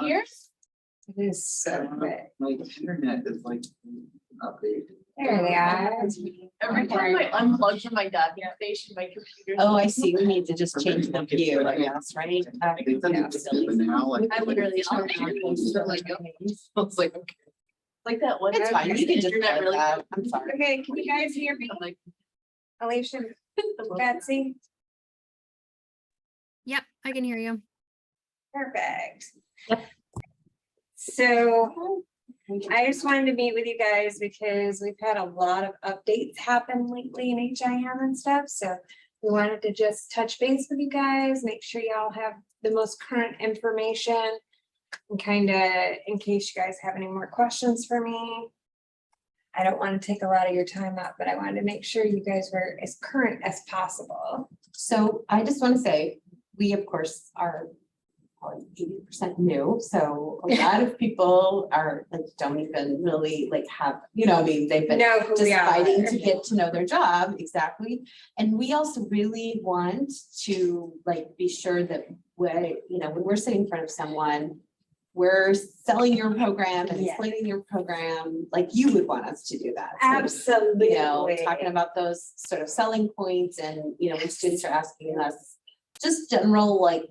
here? It is so quick. My internet is like updated. There they are. Every time I unplug from my docking station, my computer. Oh, I see. We need to just change the view, I guess, right? They said Yeah, it's silly. but now, like. I literally. Turn I on was things. like, okay. Like that one. It's time fine. You can just internet let really. that. I'm sorry. Okay, can you guys hear me? I'm like. Alicia, Betsy, Yep, I can hear you. perfect. Yep. So I just wanted to meet with you guys because we've had a lot of updates happen lately in HIM and stuff, so we wanted to just touch base with you guys, make sure y'all have the most current information. And kind of, in case you guys have any more questions for me. I don't want to take a lot of your time up, but I wanted to make sure you guys were as current as possible. So I just want to say, we of course are probably 80% new. So a lot of people are like, don't even really like have, you know, I mean, they've been Know who just we are. fighting to get to know their job, exactly. And we also really want to like be sure that when, you know, when we're sitting in front of someone, we're selling your program and Yeah. explaining your program, like you would want us to do that. So, Absolutely. you know, talking about those sort of selling points and, you know, when students are asking us just general, like,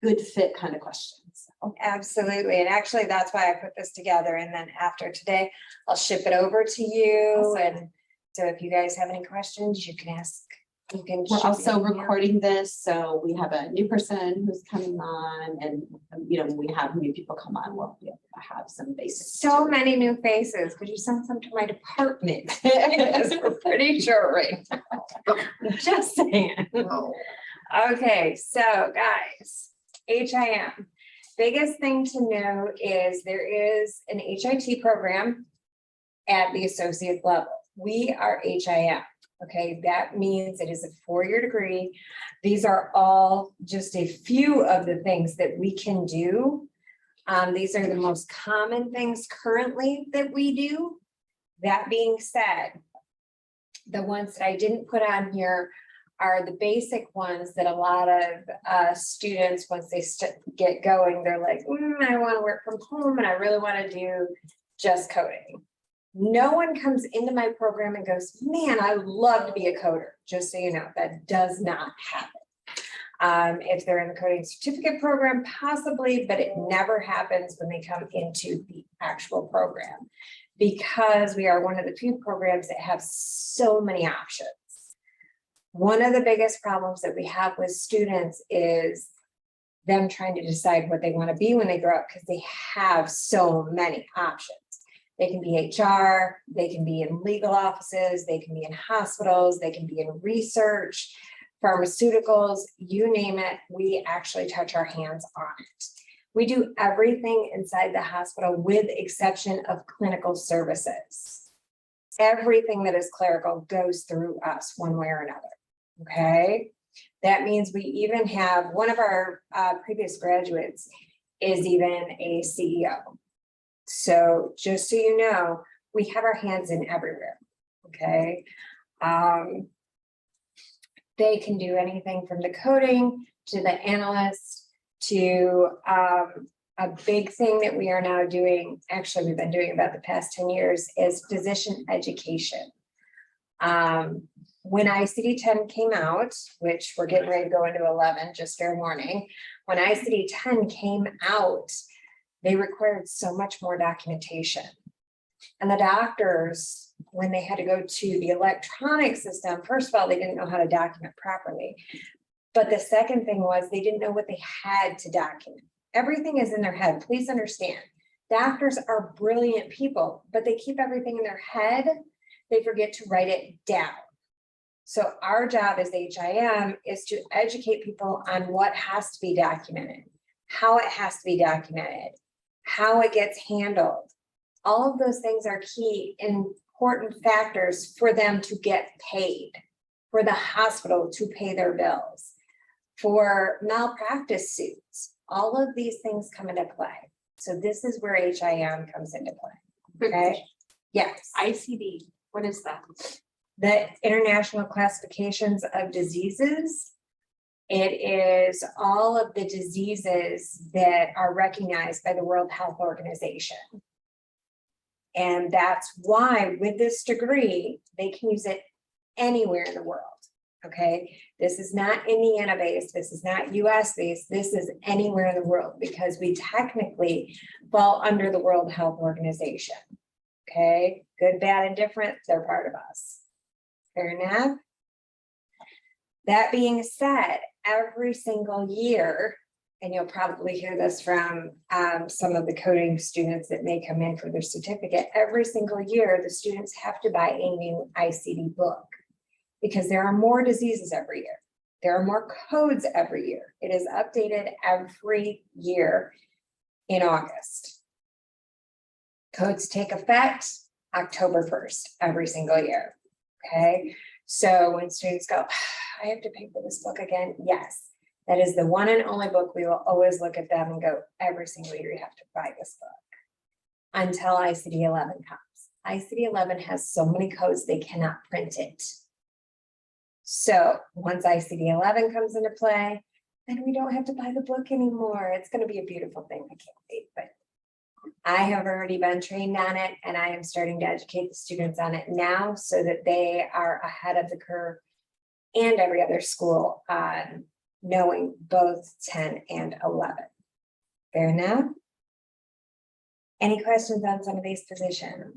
good fit kind of questions. So, Absolutely. And actually, that's why I put this together. And then after today, I'll ship it over to you. Awesome. And so if you guys have any questions, you can ask. You can. We're shoot also me an email. recording this, so we have a new person who's coming on and, you know, when we have new people come on, we'll be able to have some basics. So many new faces. Could you send some to my department? Because we're pretty sure right now. Just saying. Oh, Okay, so guys, HIM. Biggest thing to know is there is an HIT program at the associate level. We are HIM. Okay, that means it is a four-year degree. These are all just a few of the things that we can do. These are the most common things currently that we do. That being said, the ones that I didn't put on here are the basic ones that a lot of students, once they get going, they're like, I want to work from home and I really want to do just coding. No one comes into my program and goes, man, I would love to be a coder. Just so you know, that does not happen. If they're in the coding certificate program, possibly, but it never happens when they come into the actual program because we are one of the few programs that have so many options. One of the biggest problems that we have with students is them trying to decide what they want to be when they grow up because they have so many options. They can be HR, they can be in legal offices, they can be in hospitals, they can be in research, pharmaceuticals, you name it, we actually touch our hands on it. We do everything inside the hospital with exception of clinical services. Everything that is clerical goes through us one way or another, okay? That means we even have one of our previous graduates is even a CEO. So just so you know, we have our hands in everywhere, okay? They can do anything from the coding to the analyst to a big thing that we are now doing, actually we've been doing about the past 10 years, is physician education. When ICD-10 came out, which we're getting ready to go into 11, just fair warning, when ICD-10 came out, they required so much more documentation. And the doctors, when they had to go to the electronic system, first of all, they didn't know how to document properly. But the second thing was they didn't know what they had to document. Everything is in their head. Please understand, doctors are brilliant people, but they keep everything in their head. They forget to write it down. So our job as HIM is to educate people on what has to be documented, how it has to be documented, how it gets handled. All of those things are key, important factors for them to get paid, for the hospital to pay their bills, for malpractice suits. All of these things come into play. So this is where HIM comes into play. Okay. Yes. ICD, what is that? The International Classifications of Diseases. It is all of the diseases that are recognized by the World Health Organization. And that's why with this degree, they can use it anywhere in the world. Okay, this is not Indiana based, this is not US based, this is anywhere in the world because we technically fall under the World Health Organization. Okay, good, bad, and different, they're part of us. Fair enough? That being said, every single year, and you'll probably hear this from some of the coding students that may come in for their certificate, every single year, the students have to buy a new ICD book because there are more diseases every year. There are more codes every year. It is updated every year in August. Codes take effect October 1st, every single year, okay? So when students go, I have to pay for this book again, yes. That is the one and only book we will always look at them and go, every single year you have to buy this book until ICD-11 comes. ICD-11 has so many codes, they cannot print it. So once ICD-11 comes into play, then we don't have to buy the book anymore. It's going to be a beautiful thing. I can't wait, but I have already been trained on it and I am starting to educate the students on it now so that they are ahead of the curve and every other school on knowing both 10 and 11. Fair enough? Any questions on some of these positions?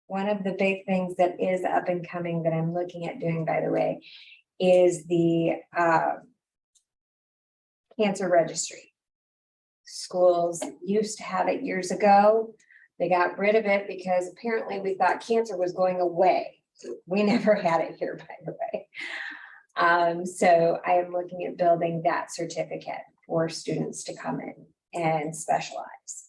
One of the big things that is up and coming that I'm looking at doing, by the way, is the cancer registry. Schools used to have it years ago. They got rid of it because apparently we thought cancer was going away. We never had it here, by the way. So I am looking at building that certificate for students to come in and specialize.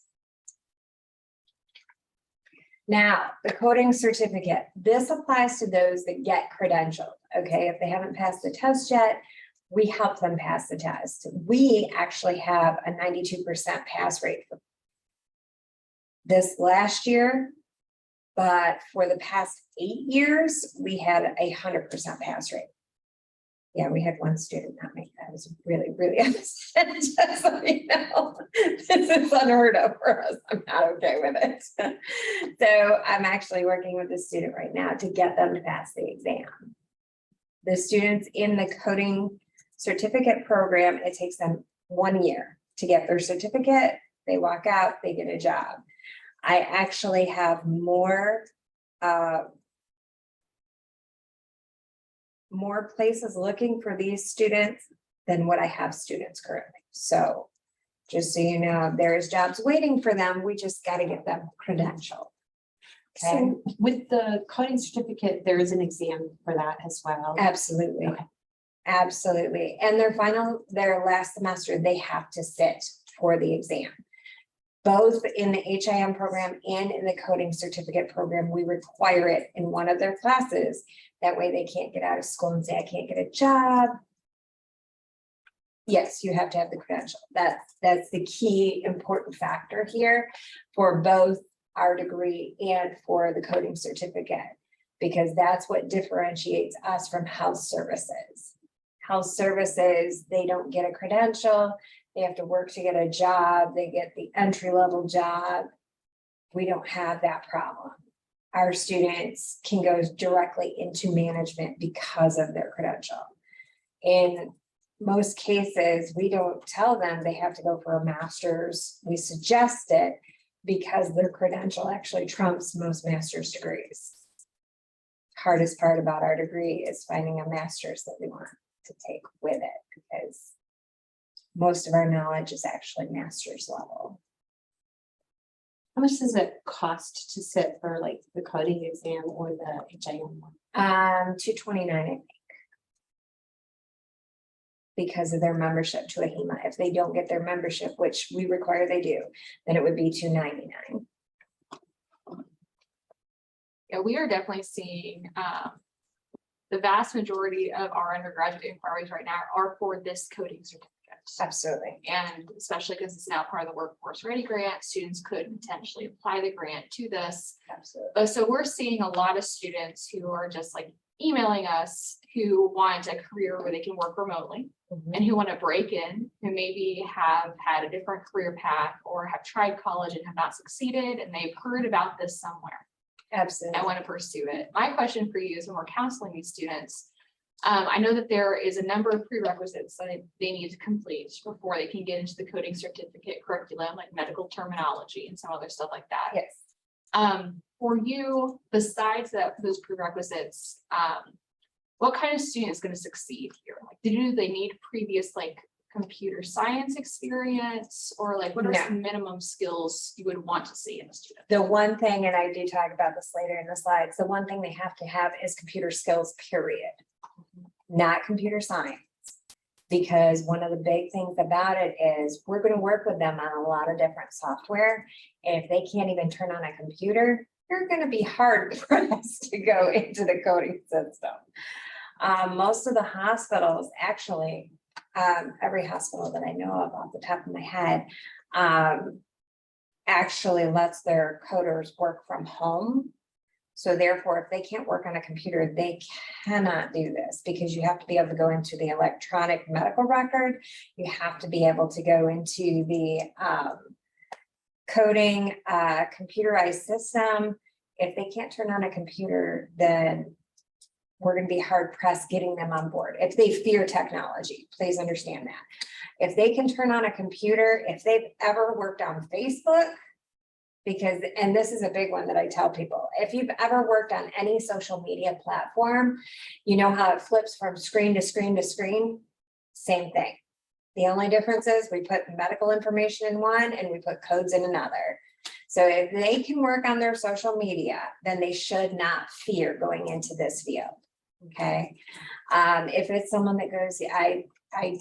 Now, the coding certificate, this applies to those that get credentialed, okay? If they haven't passed the test yet, we help them pass the test. We actually have a 92% pass rate for this last year, but for the past 8 years, we had a 100% pass rate. Yeah, we had one student not make that. I was really, really upset. Just so you know, this is unheard of for us. I'm not okay with it. So I'm actually working with the student right now to get them to pass the exam. The students in the coding certificate program, it takes them 1 year to get their certificate. They walk out, they get a job. I actually have more places looking for these students than what I have students currently. So just so you know, there's jobs waiting for them. We just got to get them credentialed. Okay, So with the coding certificate, there is an exam for that as well. absolutely. Okay. Absolutely. And their last semester, they have to sit for the exam. Both in the HIM program and in the coding certificate program, we require it in one of their classes. That way they can't get out of school and say, I can't get a job. Yes, you have to have the credential. That's the key important factor here for both our degree and for the coding certificate, because that's what differentiates us from health services. Health services, they don't get a credential. They have to work to get a job. They get the entry-level job. We don't have that problem. Our students can go directly into management because of their credential. In most cases, we don't tell them they have to go for a master's. We suggest it because their credential actually trumps most master's degrees. Hardest part about our degree is finding a master's that we want to take with it, because most of our knowledge is actually master's level. How much does it cost to sit for like the coding exam or the HIM one? $229, I think. Because of their membership to AHIMA. If they don't get their membership, which we require they do, then it would be $299. Yeah, we are definitely seeing the vast majority of our undergraduate inquiries right now are for this coding certificate. Absolutely. And especially because it's now part of the Workforce Ready grant, students could potentially apply the grant to this. Absolutely. So we're seeing a lot of students who are just like emailing us who want a career where they can work remotely and who want to break in, who maybe have had a different career path or have tried college and have not succeeded, and they've heard about this somewhere. Absolutely. I want to pursue it. My question for you is when we're counseling these students, I know that there is a number of prerequisites that they need to complete before they can get into the coding certificate curriculum, like medical terminology and some other stuff like that. Yes. For you, besides that, those prerequisites, what kind of student is going to succeed here? Like, do they need previous like computer science experience, or like what are No. some minimum skills you would want to see in a student? The one thing, and I do talk about this later in the slides, the one thing they have to have is computer skills, period. Not computer science. Because one of the big things about it is we're going to work with them on a lot of different software. And if they can't even turn on a computer, you're going to be hard pressed to go into the coding system. Most of the hospitals, actually, every hospital that I know of off the top of my head, actually lets their coders work from home. So therefore, if they can't work on a computer, they cannot do this because you have to be able to go into the electronic medical record. You have to be able to go into the coding computerized system. If they can't turn on a computer, then we're going to be hard pressed getting them on board. If they fear technology, please understand that. If they can turn on a computer, if they've ever worked on Facebook, because, and this is a big one that I tell people, if you've ever worked on any social media platform, you know how it flips from screen to screen to screen, same thing. The only difference is we put medical information in one and we put codes in another. So if they can work on their social media, then they should not fear going into this field. Okay. If it's someone that goes, I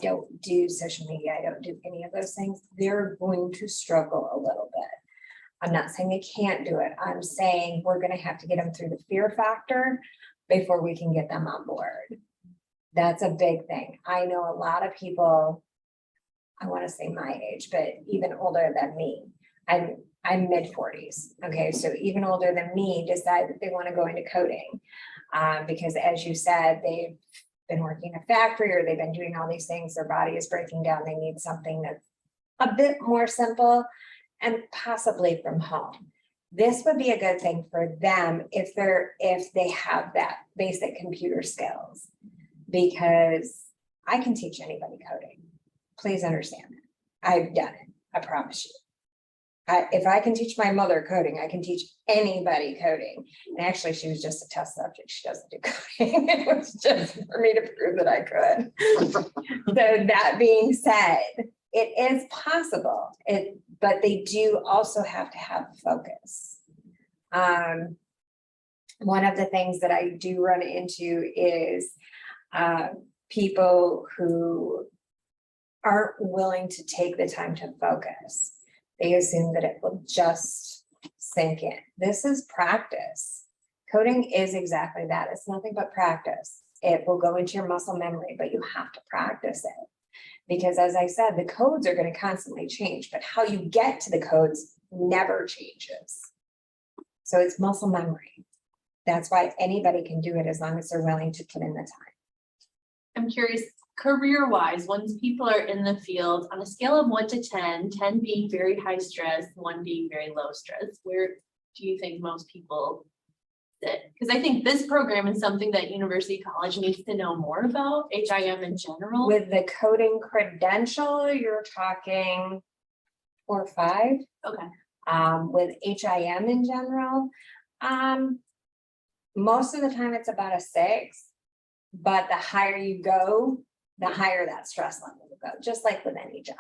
don't do social media, I don't do any of those things, they're going to struggle a little bit. I'm not saying they can't do it. I'm saying we're going to have to get them through the fear factor before we can get them on board. That's a big thing. I know a lot of people, I want to say my age, but even older than me. I'm mid-40s. Okay, so even older than me decide that they want to go into coding. Because as you said, they've been working in a factory or they've been doing all these things, their body is breaking down. They need something that's a bit more simple and possibly from home. This would be a good thing for them if they have that basic computer skills, because I can teach anybody coding. Please understand that. I've done it. I promise you. If I can teach my mother coding, I can teach anybody coding. And actually, she was just a test subject. She doesn't do coding. It was just for me to prove that I could. So that being said, it is possible, but they do also have to have focus. One of the things that I do run into is people who aren't willing to take the time to focus. They assume that it will just sink in. This is practice. Coding is exactly that. It's nothing but practice. It will go into your muscle memory, but you have to practice it. Because as I said, the codes are going to constantly change, but how you get to the codes never changes. So it's muscle memory. That's why anybody can do it as long as they're willing to put in the time. I'm curious, career-wise, once people are in the field, on a scale of 1 to 10, 10 being very high stress, 1 being very low stress, where do you think most people sit? Because I think this program is something that University College needs to know more about, HIM in general. With the coding credential, you're talking 4 or 5. Okay. With HIM in general, most of the time it's about a 6, but the higher you go, the higher that stress level will go, just like with any job.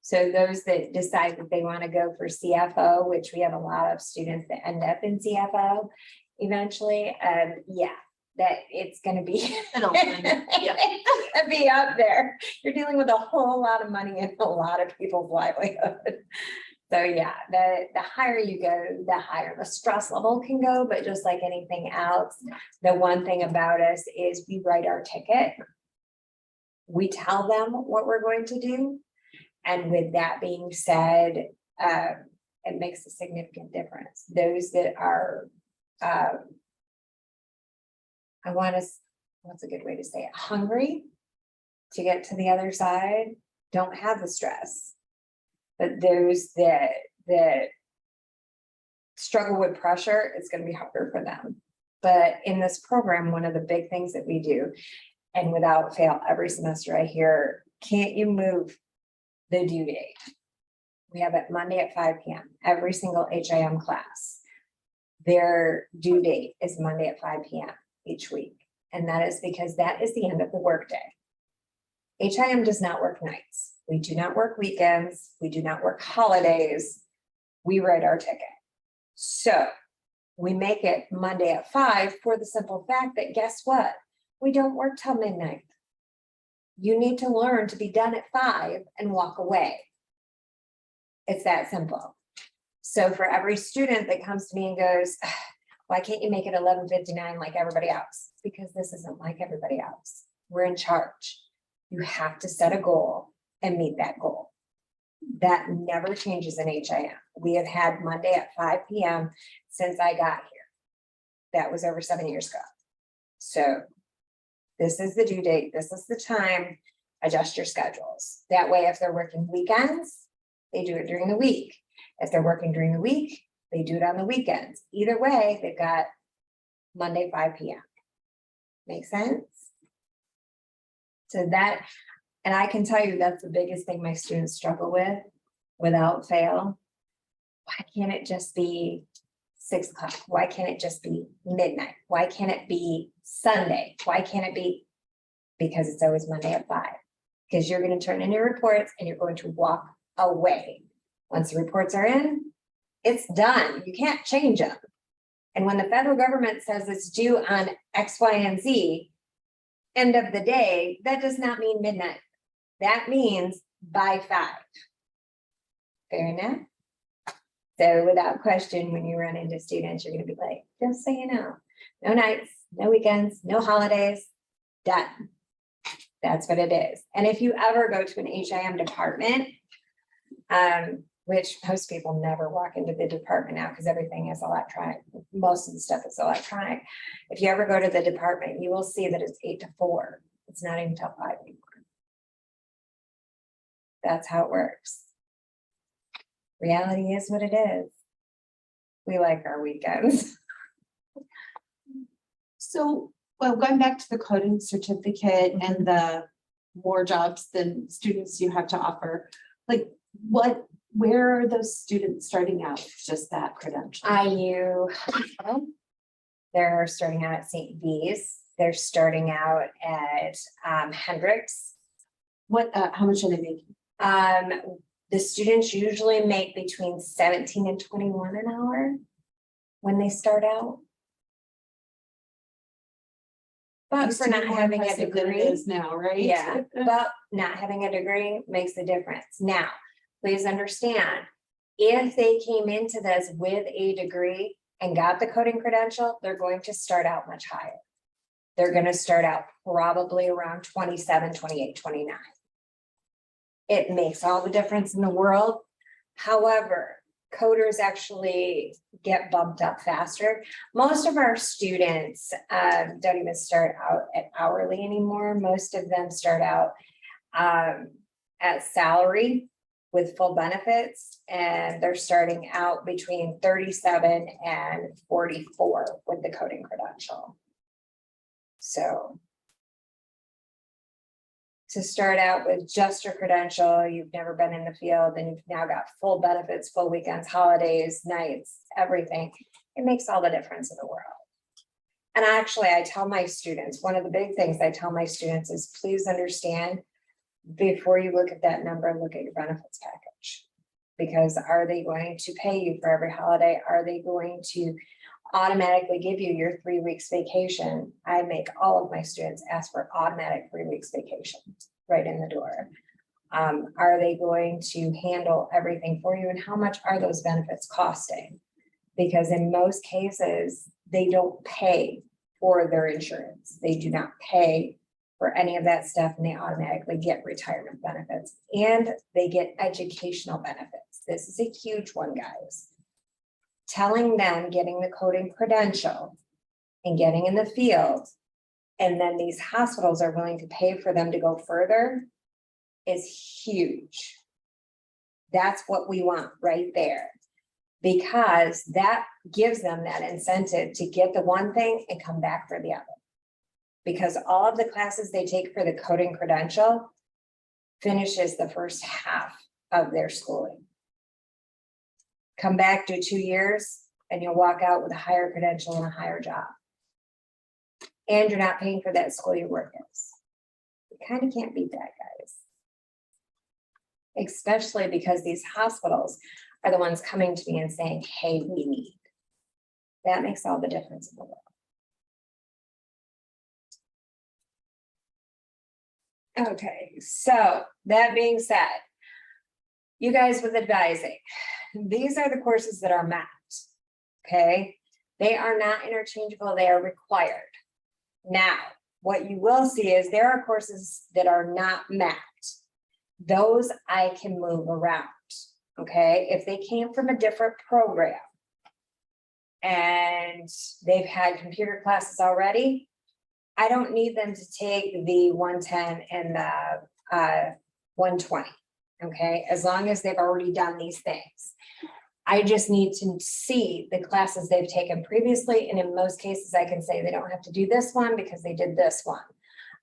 So those that decide that they want to go for CFO, which we have a lot of students that end up in CFO eventually, yeah, that it's going to be, It'll be up there. You're dealing with a whole lot of money and a lot of people's livelihood. So yeah, the higher you go, the higher the stress level can go. But just like anything else, the one thing about us is we write our ticket. We tell them what we're going to do. And with that being said, it makes a significant difference. Those that are, I want to, what's a good way to say it, hungry to get to the other side, don't have the stress. But those that struggle with pressure, it's going to be harder for them. But in this program, one of the big things that we do, and without fail, every semester I hear, can't you move the due date? We have it Monday at 5 p.m. Every single HIM class. Their due date is Monday at 5 p.m. each week. And that is because that is the end of the workday. HIM does not work nights. We do not work weekends. We do not work holidays. We write our ticket. So we make it Monday at 5 for the simple fact that guess what? We don't work till midnight. You need to learn to be done at 5 and walk away. It's that simple. So for every student that comes to me and goes, why can't you make it 11:59 like everybody else? Because this isn't like everybody else. We're in charge. You have to set a goal and meet that goal. That never changes in HIM. We have had Monday at 5 p.m. since I got here. That was over 7 years ago. So this is the due date. This is the time. Adjust your schedules. That way, if they're working weekends, they do it during the week. If they're working during the week, they do it on the weekends. Either way, they've got Monday, 5 p.m. Make sense? So that, and I can tell you that's the biggest thing my students struggle with, without fail. Why can't it just be 6 o'clock? Why can't it just be midnight? Why can't it be Sunday? Why can't it be? Because it's always Monday at 5. Because you're going to turn in your reports and you're going to walk away. Once the reports are in, it's done. You can't change them. And when the federal government says it's due on X, Y, and Z, end of the day, that does not mean midnight. That means by 5. Fair enough? So without question, when you run into students, you're going to be like, just so you know, no nights, no weekends, no holidays, done. That's what it is. And if you ever go to an HIM department, which most people never walk into the department now because everything is electronic. Most of the stuff is electronic. If you ever go to the department, you will see that it's 8 to 4. It's not even till 5 anymore. That's how it works. Reality is what it is. We like our weekends. So, well, going back to the coding certificate and the more jobs than students you have to offer, like where are those students starting out with just that credential? IU, they're starting out at St. V's. They're starting out at Hendricks. How much are they making? The students usually make between 17 and 21 an hour when they start out. But Used for to be not more having a impressive than it degree, is now, right? yeah, but not having a degree makes a difference. Now, please understand, if they came into this with a degree and got the coding credential, they're going to start out much higher. They're going to start out probably around 27, 28, 29. It makes all the difference in the world. However, coders actually get bumped up faster. Most of our students don't even start out at hourly anymore. Most of them start out at salary with full benefits, and they're starting out between 37 and 44 with the coding credential. So to start out with just your credential, you've never been in the field, and you've now got full benefits, full weekends, holidays, nights, everything. It makes all the difference in the world. And actually, I tell my students, one of the big things I tell my students is please understand, before you look at that number, look at your benefits package. Because are they going to pay you for every holiday? Are they going to automatically give you your 3 weeks vacation? I make all of my students ask for automatic 3 weeks vacation right in the door. Are they going to handle everything for you? And how much are those benefits costing? Because in most cases, they don't pay for their insurance. They do not pay for any of that stuff, and they automatically get retirement benefits and they get educational benefits. This is a huge one, guys. Telling them, getting the coding credential and getting in the field, and then these hospitals are willing to pay for them to go further is huge. That's what we want right there. Because that gives them that incentive to get the one thing and come back for the other. Because all of the classes they take for the coding credential finishes the first half of their schooling. Come back, do 2 years, and you'll walk out with a higher credential and a higher job. And you're not paying for that school your work is. You kind of can't beat that, guys. Especially because these hospitals are the ones coming to me and saying, hey, we need. That makes all the difference in the world. Okay, so that being said, you guys with advising, these are the courses that are mapped. Okay, they are not interchangeable, they are required. Now, what you will see is there are courses that are not mapped. Those I can move around. Okay, if they came from a different program and they've had computer classes already, I don't need them to take the 110 and the 120. Okay, as long as they've already done these things. I just need to see the classes they've taken previously, and in most cases, I can say they don't have to do this one because they did this one.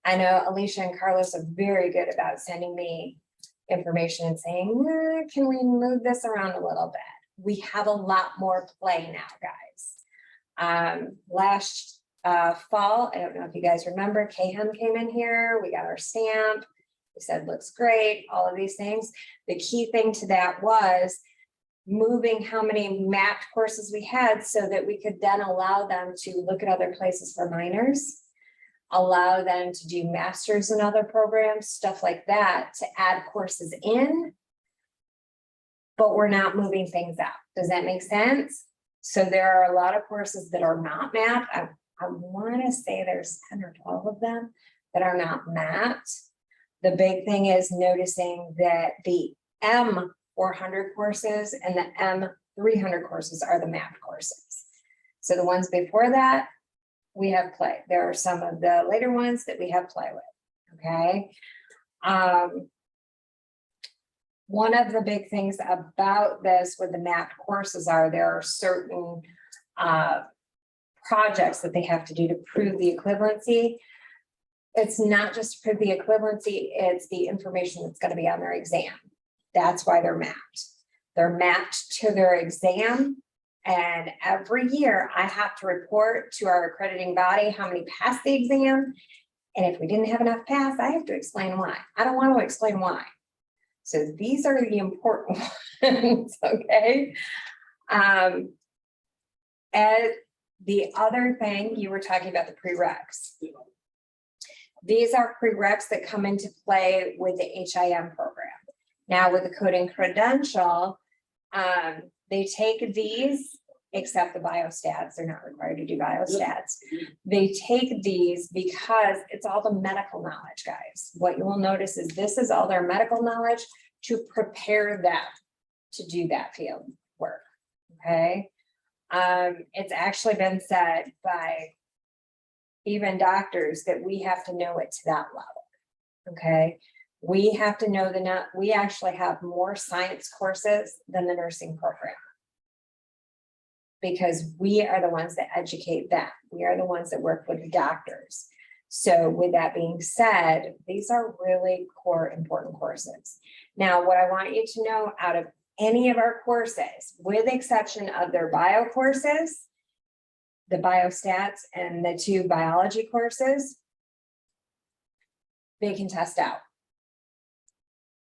I know Alicia and Carlos are very good about sending me information and saying, can we move this around a little bit? We have a lot more play now, guys. Last fall, I don't know if you guys remember, KHEM came in here, we got our stamp. We said, looks great, all of these things. The key thing to that was moving how many mapped courses we had so that we could then allow them to look at other places for minors, allow them to do masters in other programs, stuff like that, to add courses in, but we're not moving things out. Does that make sense? So there are a lot of courses that are not mapped. I want to say there's 10 or 12 of them that are not mapped. The big thing is noticing that the M400 courses and the M300 courses are the mapped courses. So the ones before that, we have play. There are some of the later ones that we have play with, okay? One of the big things about this with the mapped courses are there are certain projects that they have to do to prove the equivalency. It's not just to prove the equivalency, it's the information that's going to be on their exam. That's why they're mapped. They're mapped to their exam. And every year I have to report to our accrediting body how many passed the exam. And if we didn't have enough pass, I have to explain why. I don't want to explain why. So these are the important ones, okay? And the other thing, you were talking about the prereqs. These are prereqs that come into play with the HIM program. Now with the coding credential, they take these, except the biostats, they're not required to do biostats. They take these because it's all the medical knowledge, guys. What you will notice is this is all their medical knowledge to prepare them to do that field work, okay? It's actually been said by even doctors that we have to know it to that level, okay? We have to know we actually have more science courses than the nursing program. Because we are the ones that educate them. We are the ones that work with the doctors. So with that being said, these are really core important courses. Now, what I want you to know out of any of our courses, with the exception of their bio courses, the biostats and the 2 biology courses, they can test out.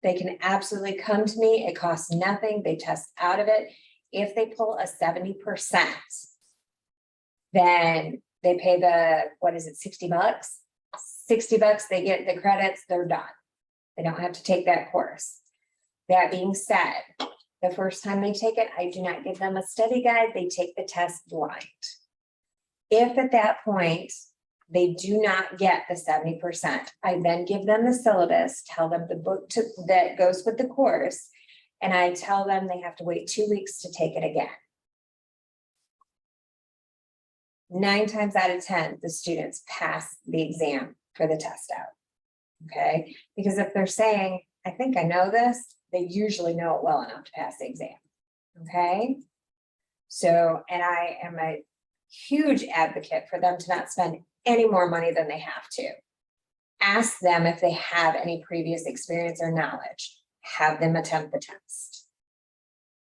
They can absolutely come to me. It costs nothing. They test out of it. If they pull a 70%, then they pay the, what is it, 60 bucks? 60 bucks, they get the credits, they're done. They don't have to take that course. That being said, the first time they take it, I do not give them a study guide. They take the test blind. If at that point They do not get the 70%. I then give them the syllabus, tell them the book that goes with the course. And I tell them they have to wait 2 weeks to take it again. 9 times out of 10, the students pass the exam for the test out. Okay, because if they're saying, I think I know this, they usually know it well enough to pass the exam. Okay. So, and I am a huge advocate for them to not spend any more money than they have to. Ask them if they have any previous experience or knowledge. Have them attempt the test.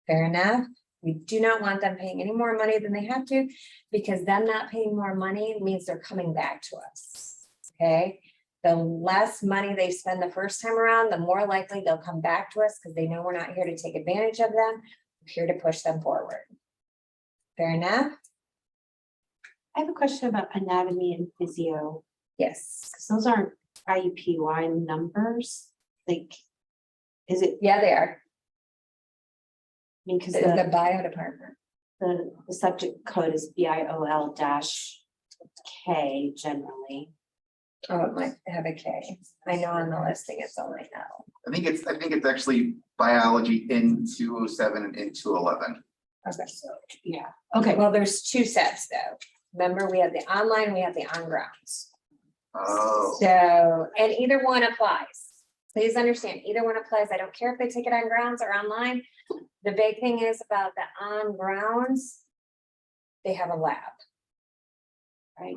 Fair enough. We do not want them paying any more money than they have to, because them not paying more money means they're coming back to us. Okay, the less money they spend the first time around, the more likely they'll come back to us, because they know we're not here to take advantage of them. We're here to push them forward. Fair enough? I have a question about anatomy and physio, Yes. because those aren't IUPUI numbers, like, is it, Yeah, they are. I mean, because It's the bio department. the subject code is BIOL-K generally. Oh, it might have a K. I know on the listing it's only L. I think it's actually biology in 207 and in 211. Okay. Yeah, okay, Well, there's 2 sets though. Remember, we have the online, we have the on grounds. Oh, So, and either one applies. Please understand, either one applies. I don't care if they take it on grounds or online. The big thing is about the on grounds, they have a lab. Right?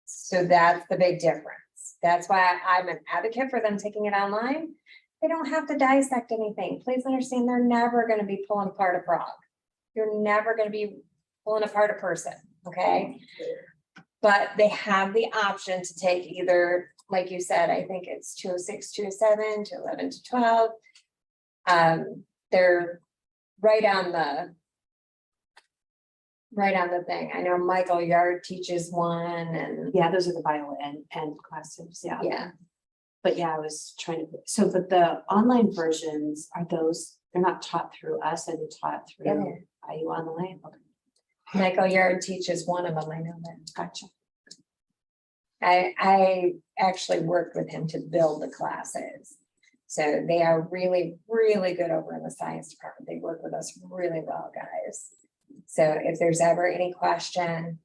So that's the big difference. That's why I'm an advocate for them taking it online. They don't have to dissect anything. Please understand, they're never gonna be pulling apart a frog. You're never gonna be pulling apart a person, okay? But they have the option to take either, like you said, I think it's 206, 207, 211 to 12. They're right on the thing. I know Michael Yard teaches one and yeah, those are the bio and classes, yeah. yeah, But yeah, I was trying to, so, but the online versions are those, they're not taught through us, and they're taught Yeah. through IU Online, okay, Michael Yard teaches one of them. I know that. gotcha. I actually worked with him to build the classes. So they are really, really good over in the science department. They work with us really well, guys. So if there's ever any question,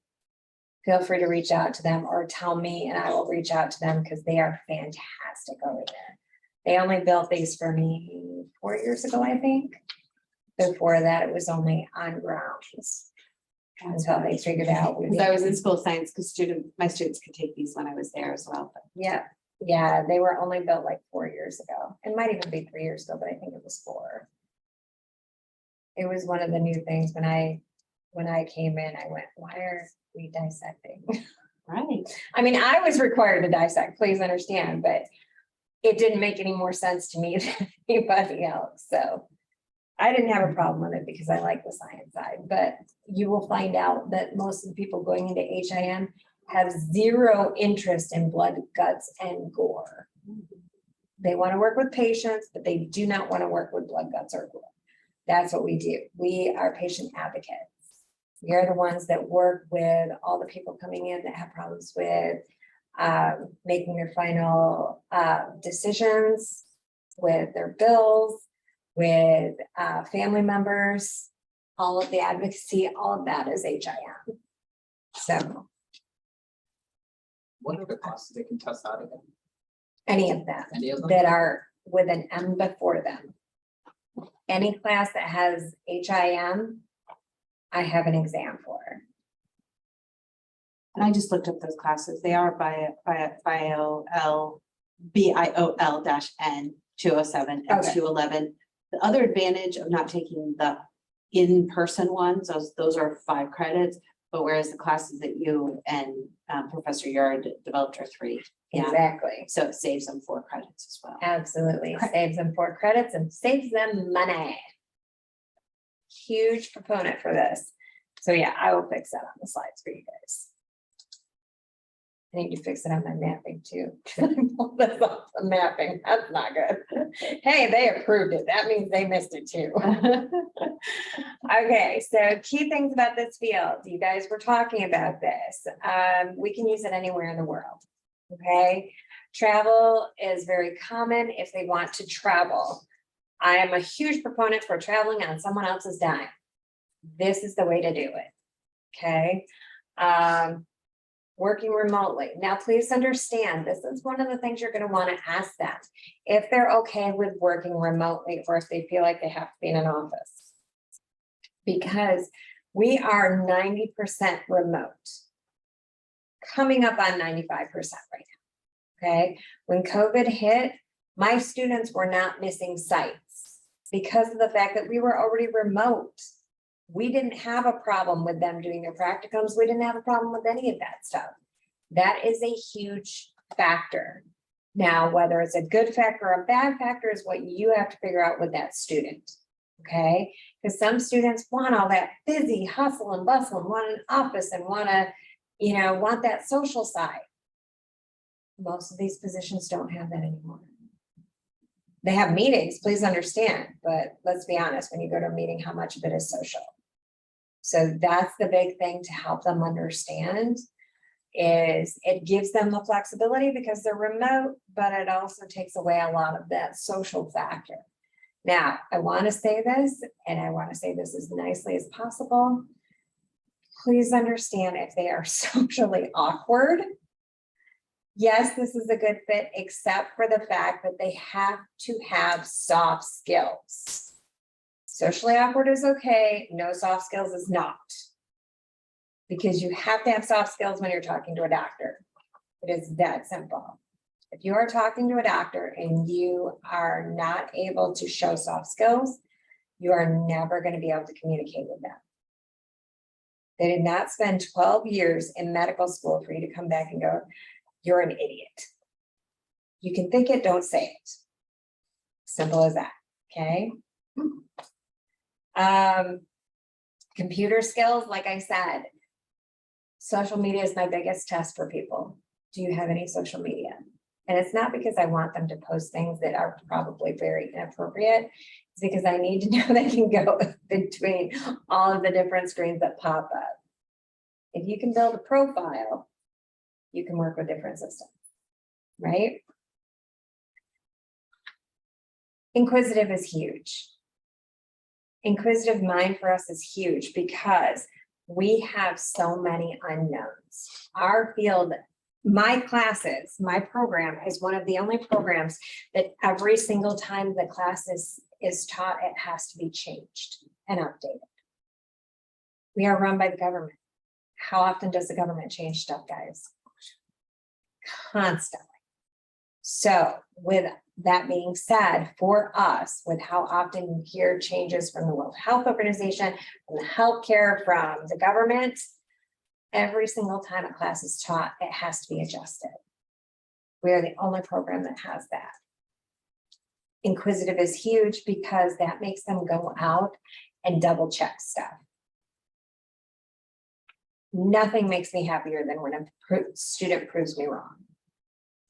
feel free to reach out to them or tell me and I will reach out to them, because they are fantastic over there. They only built these for me 4 years ago, I think. Before that, it was only on grounds. Until they figured out. we Because I was in didn't- school science, because my students could take these when I was there as well, but Yeah, they were only built like 4 years ago. It might even be 3 years ago, but I think it was 4. It was one of the new things when I came in, I went, why are we dissecting? right. I mean, I was required to dissect, please understand, but it didn't make any more sense to me than anybody else, so. I didn't have a problem with it because I like the science side, but you will find out that most of the people going into HIM have zero interest in blood, guts, and gore. They want to work with patients, but they do not want to work with blood, guts, or gore. That's what we do. We are patient advocates. We are the ones that work with all the people coming in that have problems with making their final decisions, with their bills, with family members, all of the advocacy, all of that is HIM. So What are the classes they can test out again? any of them Any of them? that are with an M before them. Any class that has HIM, I have an exam for. And I just looked up those classes. They are BIOL-N 207 and Okay. 211. The other advantage of not taking the in-person ones, those are 5 credits, but whereas the classes that you and Professor Yard developed are 3. Yeah, Exactly. so it saves them 4 credits as well. Absolutely. Okay. Saves them 4 credits and saves them money. Huge proponent for this. So yeah, I will fix that on the slides for you guys. I need to fix it on my mapping too. That's not the mapping. That's not good. Hey, they approved it. That means they missed it too. Okay, so key things about this field. You guys were talking about this. We can use it anywhere in the world. Okay, travel is very common if they want to travel. I am a huge proponent for traveling on someone else's dime. This is the way to do it. Okay. Working remotely. Now, please understand, this is one of the things you're going to want to ask them. If they're okay with working remotely, or if they feel like they have to be in an office. Because we are 90% remote. Coming up on 95% right now. Okay. When COVID hit, my students were not missing sites because of the fact that we were already remote. We didn't have a problem with them doing their practicums. We didn't have a problem with any of that stuff. That is a huge factor. Now, whether it's a good factor or a bad factor is what you have to figure out with that student. Okay, because some students want all that busy hustle and bustle and want an office and want to, want that social side. Most of these positions don't have that anymore. They have meetings, please understand, but let's be honest, when you go to a meeting, how much of it is social? So that's the big thing to help them understand is it gives them the flexibility because they're remote, but it also takes away a lot of that social factor. Now, I want to say this, and I want to say this as nicely as possible. Please understand if they are socially awkward. Yes, this is a good fit, except for the fact that they have to have soft skills. Socially awkward is okay, no soft skills is not. Because you have to have soft skills when you're talking to a doctor. It is that simple. If you are talking to a doctor and you are not able to show soft skills, you are never going to be able to communicate with them. They did not spend 12 years in medical school for you to come back and go, you're an idiot. You can think it, don't say it. Simple as that, okay? Computer skills, like I said, social media is my biggest test for people. Do you have any social media? And it's not because I want them to post things that are probably very inappropriate. It's because I need to know they can go between all of the different screens that pop up. If you can build a profile, you can work with different systems, right? Inquisitive is huge. Inquisitive mind for us is huge because we have so many unknowns. Our field, my classes, my program is one of the only programs that every single time the class is taught, it has to be changed and updated. We are run by the government. How often does the government change stuff, guys? Constantly. So with that being said, for us, with how often you hear changes from the World Health Organization, from the healthcare, from the government, every single time a class is taught, it has to be adjusted. We are the only program that has that. Inquisitive is huge because that makes them go out and double check stuff. Nothing makes me happier than when a student proves me wrong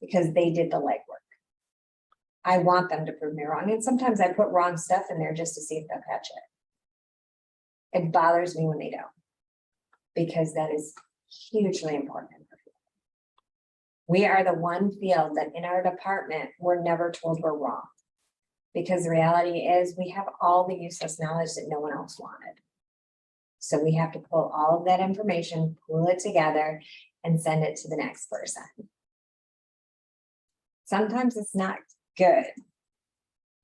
because they did the legwork. I want them to prove me wrong. And sometimes I put wrong stuff in there just to see if they'll catch it. It bothers me when they don't, because that is hugely important. We are the one field that in our department, we're never told we're wrong. Because the reality is we have all the useless knowledge that no one else wanted. So we have to pull all of that information, pull it together, and send it to the next person. Sometimes it's not good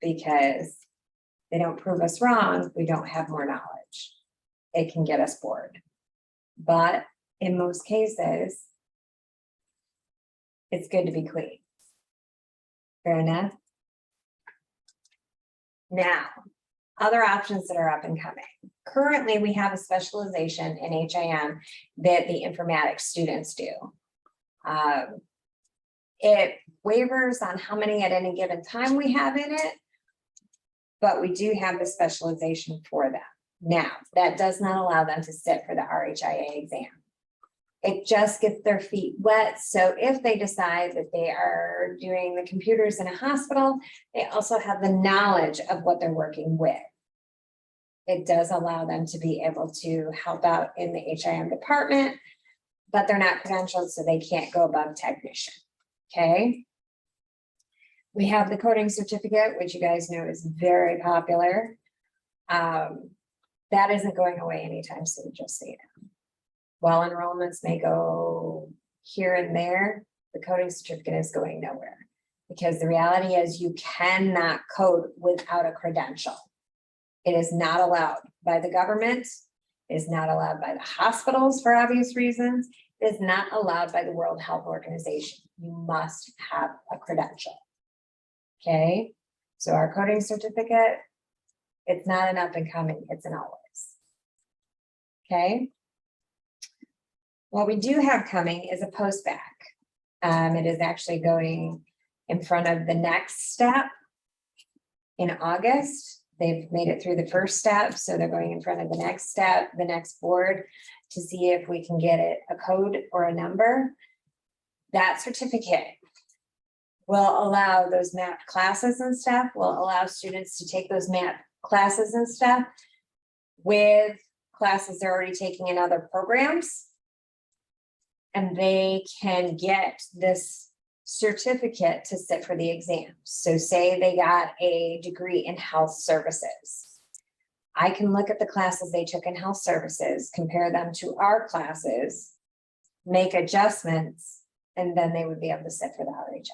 because they don't prove us wrong, we don't have more knowledge. It can get us bored. But in most cases, it's good to be clean. Fair enough? Now, other options that are up and coming. Currently, we have a specialization in HIM that the informatics students do. It wavers on how many at any given time we have in it, but we do have the specialization for them. Now, that does not allow them to sit for the RHIA exam. It just gets their feet wet. So if they decide that they are doing the computers in a hospital, they also have the knowledge of what they're working with. It does allow them to be able to help out in the HIM department, but they're not credentialed, so they can't go above technician. Okay. We have the coding certificate, which you guys know is very popular. That isn't going away anytime soon, just so you know. While enrollments may go here and there, the coding certificate is going nowhere. Because the reality is you cannot code without a credential. It is not allowed by the government. It is not allowed by the hospitals for obvious reasons. It is not allowed by the World Health Organization. You must have a credential. Okay, so our coding certificate, it's not an up and coming, it's an always. Okay. What we do have coming is a post-bac. It is actually going in front of the next step in August. They've made it through the first step, so they're going in front of the next step, the next board, to see if we can get it a code or a number. That certificate will allow those math classes and stuff, will allow students to take those math classes and stuff with classes they're already taking in other programs. And they can get this certificate to sit for the exam. So say they got a degree in health services. I can look at the classes they took in health services, compare them to our classes, make adjustments, and then they would be able to sit for the RHI.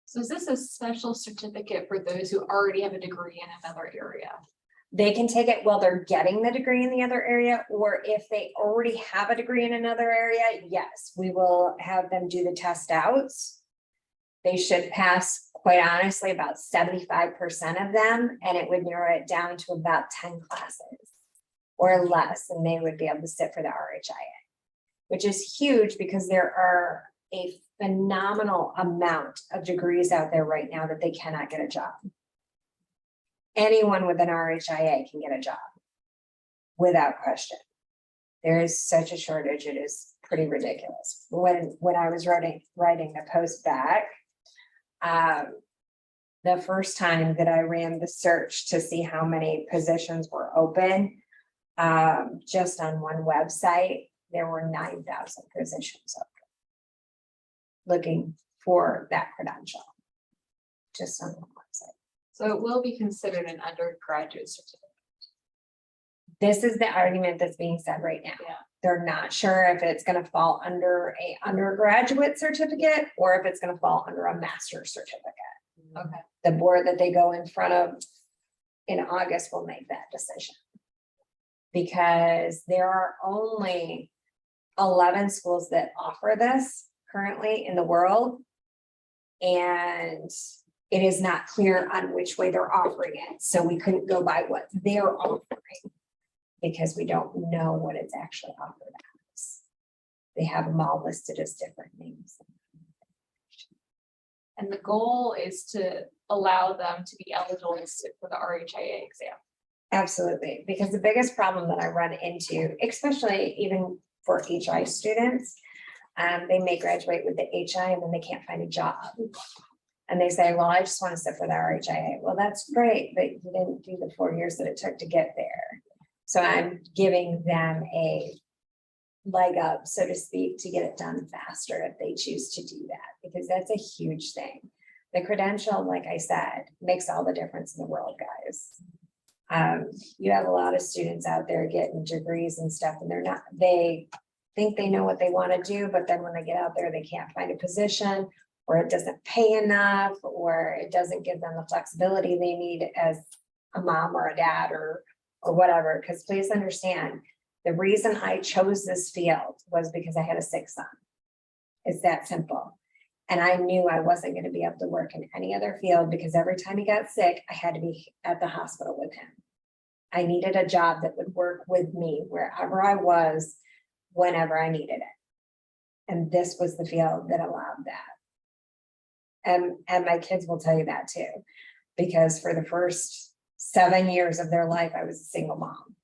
So is this a special certificate for those who already have a degree in another area? They can take it while they're getting the degree in the other area, or if they already have a degree in another area, yes, we will have them do the test outs. They should pass, quite honestly, about 75% of them, and it would narrow it down to about 10 classes or less, and they would be able to sit for the RHIA, which is huge because there are a phenomenal amount of degrees out there right now that they cannot get a job. Anyone with an RHIA can get a job without question. There is such a shortage, it is pretty ridiculous. When I was writing the post-bac, the first time that I ran the search to see how many positions were open, just on one website, there were 9,000 positions open looking for that credential, just on one website. So it will be considered an undergraduate certificate. This is the argument that's being said right now. Yeah. They're not sure if it's gonna fall under a undergraduate certificate or if it's gonna fall under a master's certificate. Okay. The board that they go in front of in August will make that decision. Because there are only 11 schools that offer this currently in the world. And it is not clear on which way they're offering it. So we couldn't go by what they're offering because we don't know what it's actually offered as. They have them all listed as different names. And the goal is to allow them to be eligible to sit for the RHIA exam. Absolutely, because the biggest problem that I run into, especially even for HI students, they may graduate with the HI and then they can't find a job. And they say, well, I just want to sit for the RHIA. Well, that's great, but you didn't do the 4 years that it took to get there. So I'm giving them a leg up, so to speak, to get it done faster if they choose to do that, because that's a huge thing. The credential, like I said, makes all the difference in the world, guys. You have a lot of students out there getting degrees and stuff, and they think they know what they want to do, but then when they get out there, they can't find a position, or it doesn't pay enough, or it doesn't give them the flexibility they need as a mom or a dad or whatever. Because please understand, the reason I chose this field was because I had a sick son. It's that simple. And I knew I wasn't going to be able to work in any other field because every time he got sick, I had to be at the hospital with him. I needed a job that would work with me wherever I was, whenever I needed it. And this was the field that allowed that. And my kids will tell you that too, because for the first 7 years of their life, I was a single mom.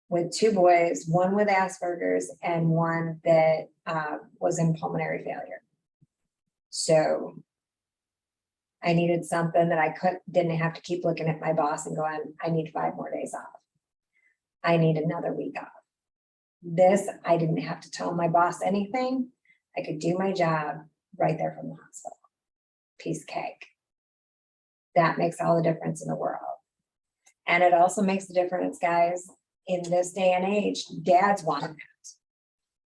with two boys, one with Asperger's and one that was in pulmonary failure. So I needed something that didn't have to keep looking at my boss and going, I need 5 more days off. I need another week off. This, I didn't have to tell my boss anything. I could do my job right there from the hospital. Piece of cake. That makes all the difference in the world. And it also makes the difference, guys, in this day and age, dads want that.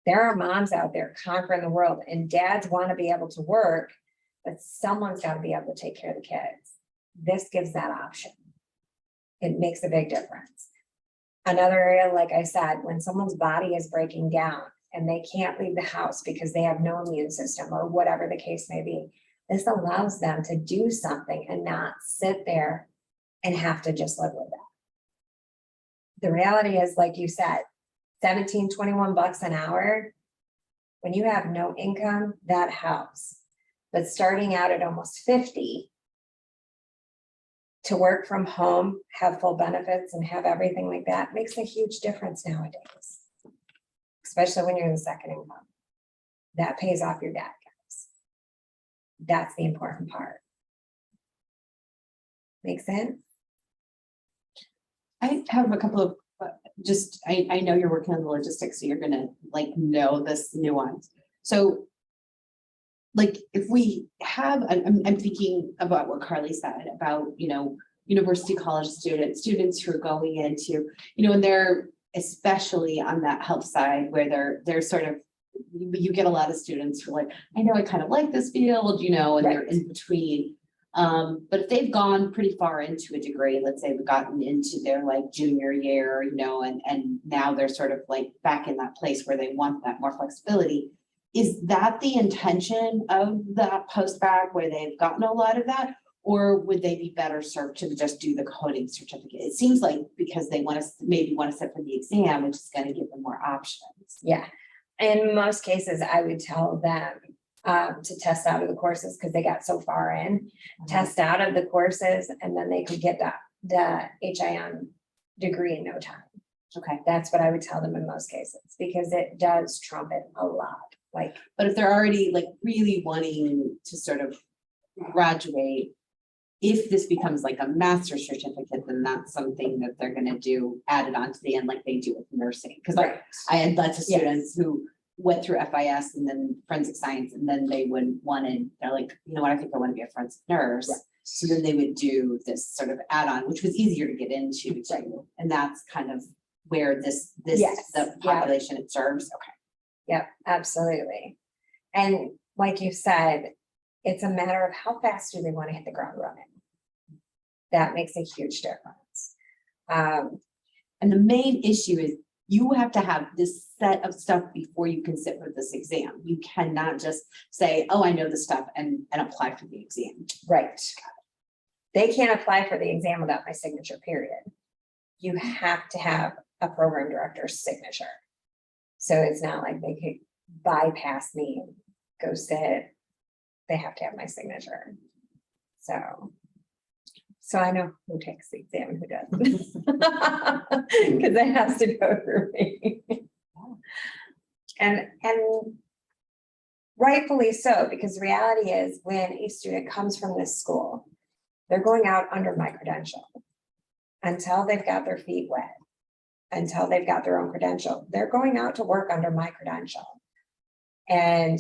There are moms out there conquering the world, and dads want to be able to work, but someone's got to be able to take care of the kids. This gives that option. It makes a big difference. Another area, like I said, when someone's body is breaking down and they can't leave the house because they have no immune system or whatever the case may be, this allows them to do something and not sit there and have to just live with that. The reality is, like you said, 17, 21 bucks an hour. When you have no income, that helps. But starting out at almost 50 to work from home, have full benefits and have everything like that makes a huge difference nowadays. Especially when you're in the second income. That pays off your debt, guys. That's the important part. Make sense? I have a couple of, I know you're working on the logistics, so you're gonna like know this nuance. So like if we have, I'm thinking about what Carly said about, university college students who are going into, and they're especially on that health side where they're sort of, you get a lot of students who are like, I know I kind of like this field, and they're in between. But if they've gone pretty far into a degree, let's say they've gotten into their like junior year, and now they're sort of like back in that place where they want that more flexibility. Is that the intention of that post-bac where they've gotten a lot of that? Or would they be better served to just do the coding certificate? It seems like because they maybe want to sit for the exam, which is going to give them more options. Yeah. In most cases, I would tell them to test out of the courses because they got so far in, test out of the courses, and then they could get the HIM degree in no time. Okay. That's what I would tell them in most cases, because it does trump it a lot. Like, But if they're already like really wanting to sort of graduate, if this becomes like a master's certificate, then that's something that they're gonna do added on to the end like they do with nursing. Because I had lots of students who went through FIS and then forensic science, and then they they're like, you know what, I think I want to be a forensic nurse. Right. So then they would do this sort of add-on, which was easier to get into too. And that's kind of where this the population it serves. Okay. Yep, absolutely. And like you said, it's a matter of how fast do they want to hit the ground running. That makes a huge difference. And the main issue is you have to have this set of stuff before you can sit for this exam. You cannot just say, oh, I know this stuff and apply for the exam. Right. They can't apply for the exam without my signature, period. You have to have a program director's signature. So it's not like they could bypass me and go sit. They have to have my signature. So I know who takes the exam and who doesn't. Because it has to go through me. And rightfully so, because the reality is when a student comes from this school, they're going out under my credential. Until they've got their feet wet, until they've got their own credential, they're going out to work under my credential. And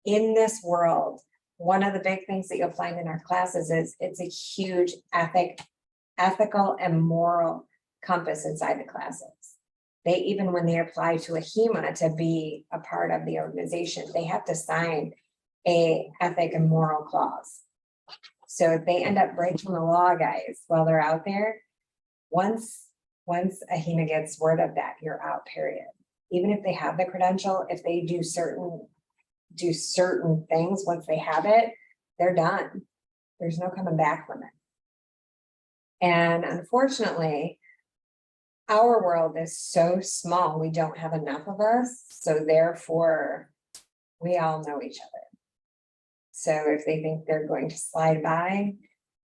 in this world, one of the big things that you'll find in our classes is it's a huge ethical and moral compass inside the classes. They, even when they apply to a HEMA to be a part of the organization, they have to sign a ethic and moral clause. So if they end up breaking the law, guys, while they're out there, once a HEMA gets word of that, you're out, period. Even if they have the credential, if they do certain things, once they have it, they're done. There's no coming back from it. And unfortunately, our world is so small, we don't have enough of us. So therefore, we all know each other. So if they think they're going to slide by,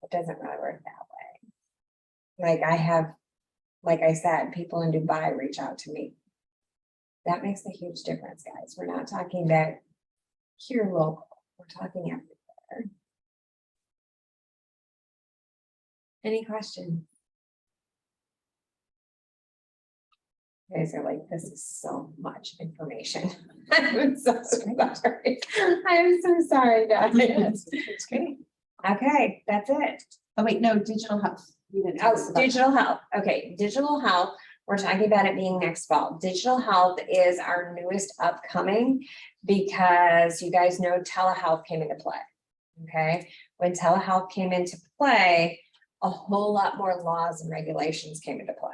it doesn't really work that way. Like I have Like I said, people in Dubai reach out to me. That makes a huge difference, guys. We're not talking about here local, we're talking everywhere. Any questions? You guys are like, this is so much information. I'm so sorry. I'm so sorry, guys. It's great. Okay, that's it. Oh, wait, no, digital health. You didn't tell us Oh, about that. digital health. Okay, digital health. We're talking about it being next fall. Digital health is our newest upcoming because you guys know telehealth came into play. Okay, when telehealth came into play, a whole lot more laws and regulations came into play.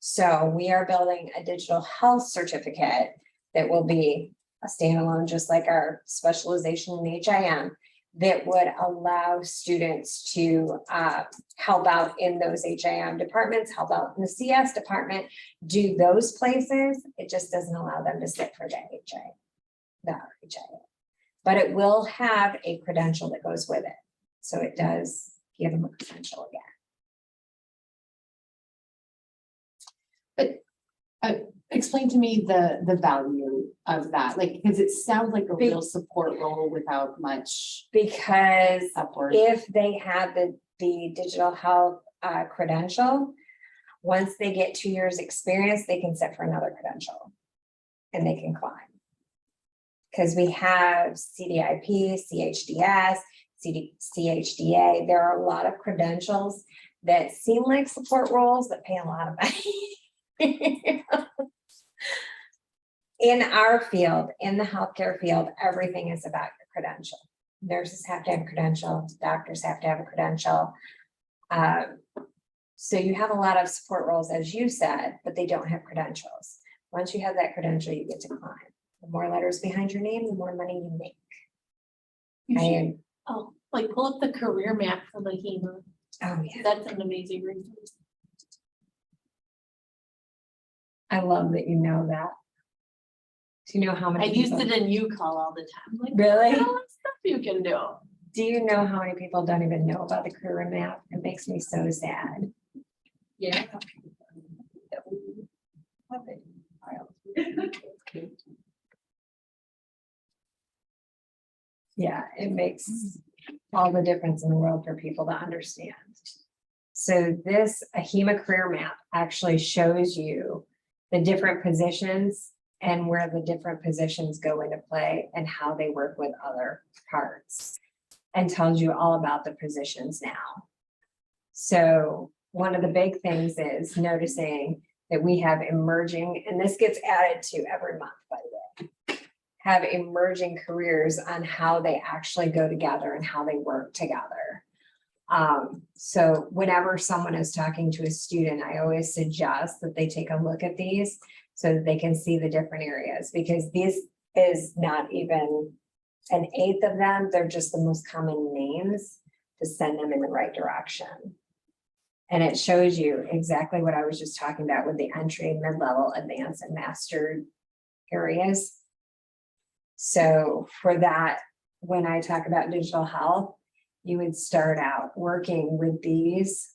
So we are building a digital health certificate that will be a standalone, just like our specialization in HIM, that would allow students to help out in those HIM departments, help out in the CS department, do those places. It just doesn't allow them to sit for the HIM. But it will have a credential that goes with it. So it does give them a credential again. Explain to me the value of that, like, because it sounds like a real support role without much Because support. if they have the digital health credential, once they get 2 years experience, they can sit for another credential and they can climb. Because we have CDIP, CHDS, CHDA, there are a lot of credentials that seem like support roles that pay a lot of money. In our field, in the healthcare field, everything is about your credential. Nurses have to have a credential, doctors have to have a credential. So you have a lot of support roles, as you said, but they don't have credentials. Once you have that credential, you get to climb. The more letters behind your name, the more money you make. You should- And, Oh, like pull up the career map for Lahima. oh yeah, That's an amazing resource. I love that you know that. Do you know how I many used people, it in UCall all the time. Like, Really? look at all the stuff you can do. do you know how many people don't even know about the career map? It makes me so sad. Yeah. Yeah, it makes all the difference in the world for people to understand. So this AHIMA career map actually shows you the different positions and where the different positions go into play and how they work with other parts, and tells you all about the positions now. So one of the big things is noticing that we have emerging, and this gets added to every month, by the way, have emerging careers on how they actually go together and how they work together. So whenever someone is talking to a student, I always suggest that they take a look at these so that they can see the different areas, because these is not even an eighth of them. They're just the most common names to send them in the right direction. And it shows you exactly what I was just talking about with the entry, mid-level, advanced, and mastered areas. So for that, when I talk about digital health, you would start out working with these.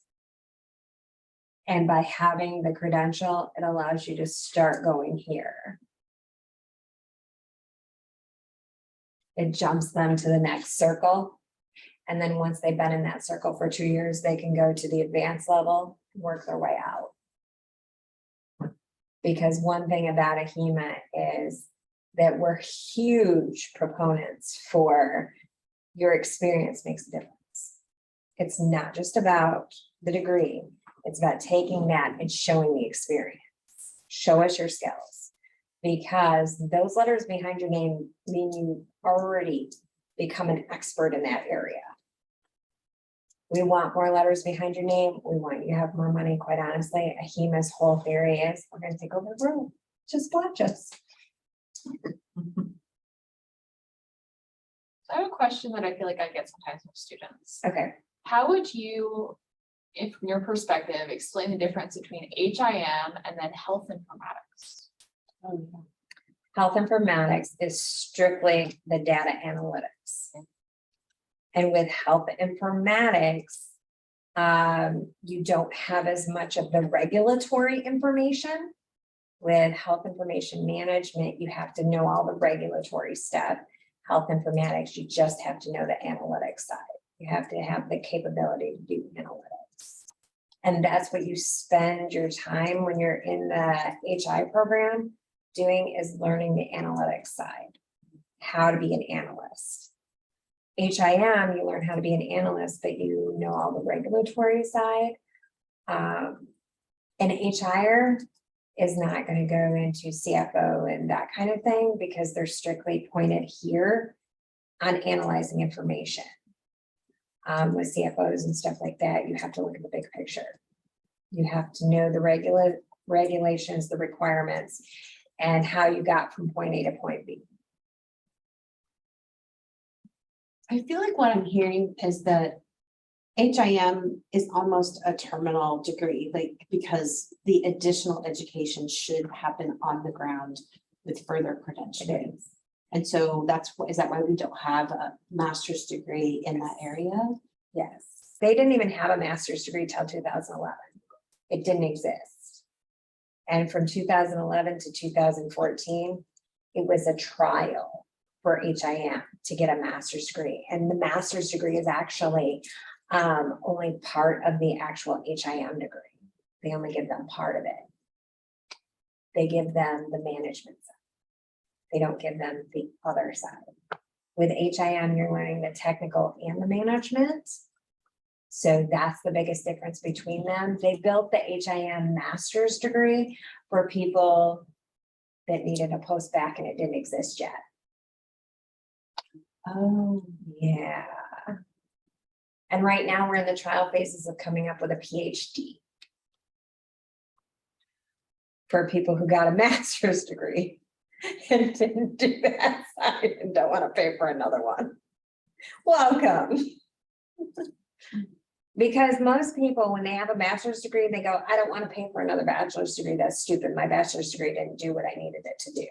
And by having the credential, it allows you to start going here. It jumps them to the next circle. And then once they've been in that circle for 2 years, they can go to the advanced level, work their way out. Because one thing about AHIMA is that we're huge proponents for your experience makes a difference. It's not just about the degree, it's about taking that and showing the experience. Show us your skills, because those letters behind your name mean you already become an expert in that area. We want more letters behind your name. We want you to have more money, quite honestly. AHIMA's whole theory is we're going to take over the world. Just watch us. I have a question that I feel like I get sometimes from students. Okay. How would you, if from your perspective, explain the difference between HIM and then health informatics? Health informatics is strictly the data analytics. And with health informatics, You don't have as much of the regulatory information. With health information management, you have to know all the regulatory stuff. Health informatics, you just have to know the analytics side. You have to have the capability to do analytics. And that's what you spend your time when you're in the HI program doing, is learning the analytics side, how to be an analyst. HIM, you learn how to be an analyst, but you know all the regulatory side. An HIer is not going to go into CFO and that kind of thing because they're strictly pointed here on analyzing information. With CFOs and stuff like that, you have to look at the big picture. You have to know the regulations, the requirements, and how you got from point A to point B. I feel like what I'm hearing is that HIM is almost a terminal degree, like, because the additional education should happen on the ground with further credentialing. And so is that why we don't have a master's degree in that area? Yes, they didn't even have a master's degree till 2011. It didn't exist. And from 2011 to 2014, it was a trial for HIM to get a master's degree. And the master's degree is actually only part of the actual HIM degree. They only give them part of it. They give them the management side. They don't give them the other side. With HIM, you're learning the technical and the management. So that's the biggest difference between them. They built the HIM master's degree for people that needed a post-bac and it didn't exist yet. Oh, Yeah. And right now we're in the trial phases of coming up with a PhD. For people who got a master's degree and didn't do that side and don't want to pay for another one. Welcome. Because most people, when they have a master's degree, they go, I don't want to pay for another bachelor's degree. That's stupid. My bachelor's degree didn't do what I needed it to do.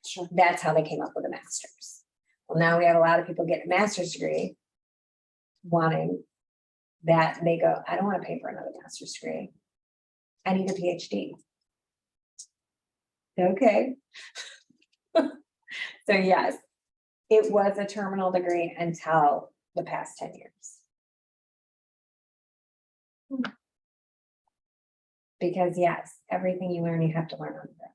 sure. That's how they came up with a master's. Well, now we have a lot of people getting a master's degree, wanting that. They go, I don't want to pay for another master's degree. I need a PhD. Okay. So yes, it was a terminal degree until the past 10 years. Because yes, everything you learn, you have to learn on it.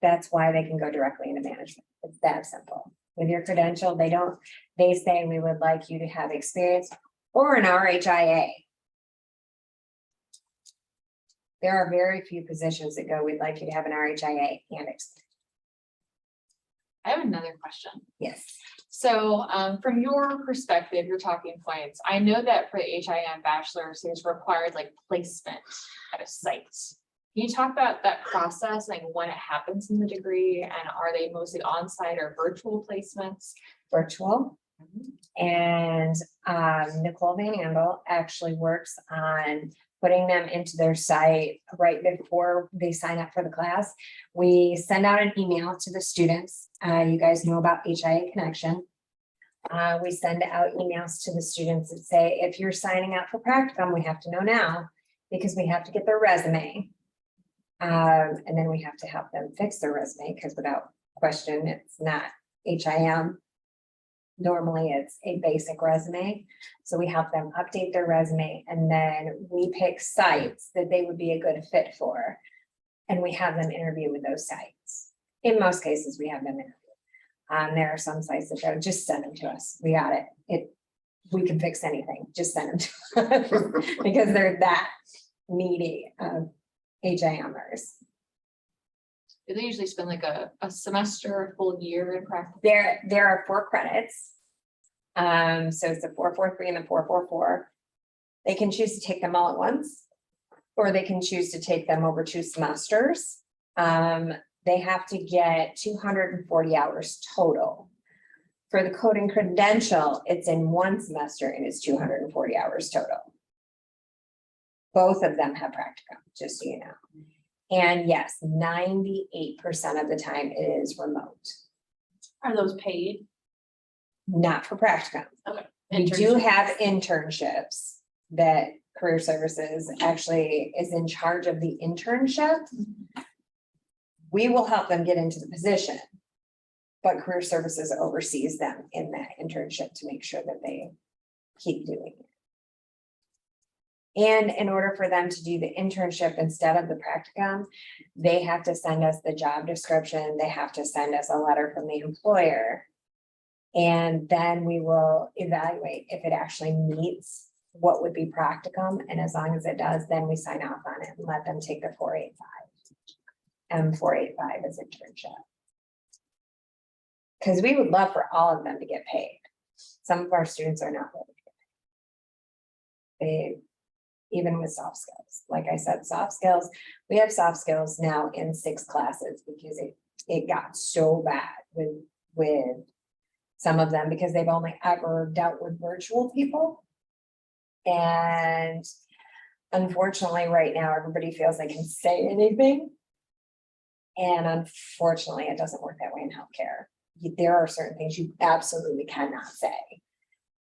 That's why they can go directly into management. It's that simple. With your credential, they say we would like you to have experience or an RHIA. There are very few positions that go, we'd like you to have an RHIA and experience. I have another question. Yes. So from your perspective, your talking points, I know that for the HIM bachelor's, there's required like placement at a site. Can you talk about that process, like when it happens in the degree, and are they mostly on-site or virtual placements? Virtual. And Nicole Van Andel actually works on putting them into their site right before they sign up for the class. We send out an email to the students. You guys know about HIA Connection. We send out emails to the students that say, if you're signing up for practicum, we have to know now because we have to get their resume. And then we have to help them fix their resume because without question, it's not HIM. Normally it's a basic resume. So we help them update their resume and then we pick sites that they would be a good fit for. And we have them interview with those sites. In most cases, we have them interview. There are some sites that go, just send them to us. We got it. We can fix anything. Just send them to us because they're that needy of HIMers. Do they usually spend like a semester, a full year in practice? There are 4 credits. So it's the 443 and the 444. They can choose to take them all at once, or they can choose to take them over 2 semesters. They have to get 240 hours total. For the coding credential, it's in 1 semester and it's 240 hours total. Both of them have practicum, just so you know. And yes, 98% of the time it is remote. Are those paid? Not for practicum. Okay. We do have internships that Career Services actually is in charge of the internship. We will help them get into the position. But Career Services oversees them in that internship to make sure that they keep doing it. And in order for them to do the internship instead of the practicum, they have to send us the job description, they have to send us a letter from the employer. And then we will evaluate if it actually meets what would be practicum, and as long as it does, then we sign off on it and let them take the 485. M485 is internship. Because we would love for all of them to get paid. Some of our students are not ready to get paid. Even with soft skills, like I said, soft skills, we have soft skills now in 6 classes because it got so bad with some of them because they've only ever dealt with virtual people. And unfortunately, right now, everybody feels they can say anything. And unfortunately, it doesn't work that way in healthcare. There are certain things you absolutely cannot say.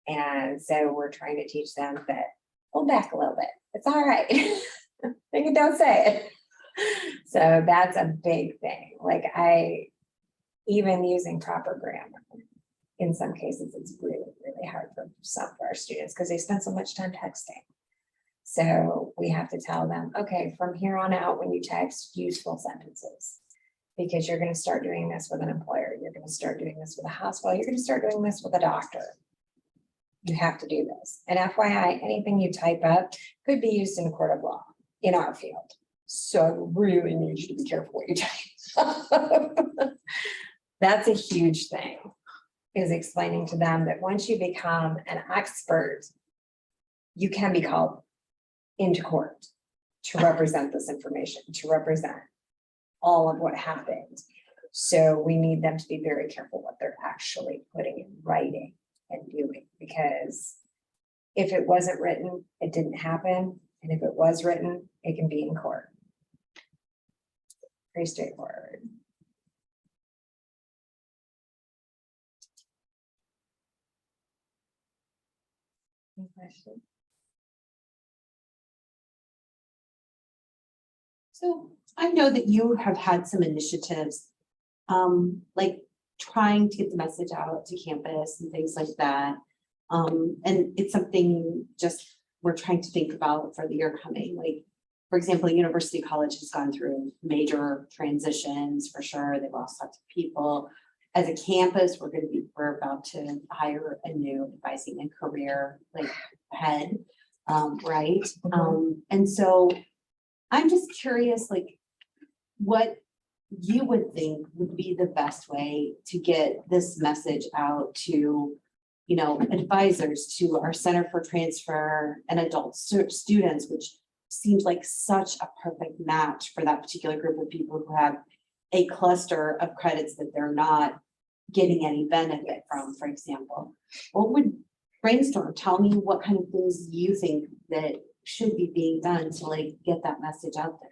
And so we're trying to teach them that pull back a little bit. It's all right. They can don't say it. So that's a big thing. Like even using proper grammar, in some cases, it's really, really hard for some of our students because they spend so much time texting. So we have to tell them, okay, from here on out, when you text, use full sentences. Because you're going to start doing this with an employer. You're going to start doing this with a hospital. You're going to start doing this with a doctor. You have to do this. And FYI, anything you type up could be used in a court of law in our field. So I really need you to be careful what you type. That's a huge thing, is explaining to them that once you become an expert, you can be called into court to represent this information, to represent all of what happened. So we need them to be very careful what they're actually putting in writing and doing, because if it wasn't written, it didn't happen. And if it was written, it can be in court. Pretty straightforward. Any questions? So I know that you have had some initiatives, like trying to get the message out to campus and things like that. And it's something just we're trying to think about for the year coming. Like, for example, University College has gone through major transitions for sure. They've lost lots of people. As a campus, we're about to hire a new advising and career head, right? And so I'm just curious, like, what you would think would be the best way to get this message out to, you know, advisors, to our Center for Transfer and Adult Students, which seems like such a perfect match for that particular group of people who have a cluster of credits that they're not getting any benefit from, for example. What would brainstorm, tell me what kind of things you think that should be being done to like get that message out there.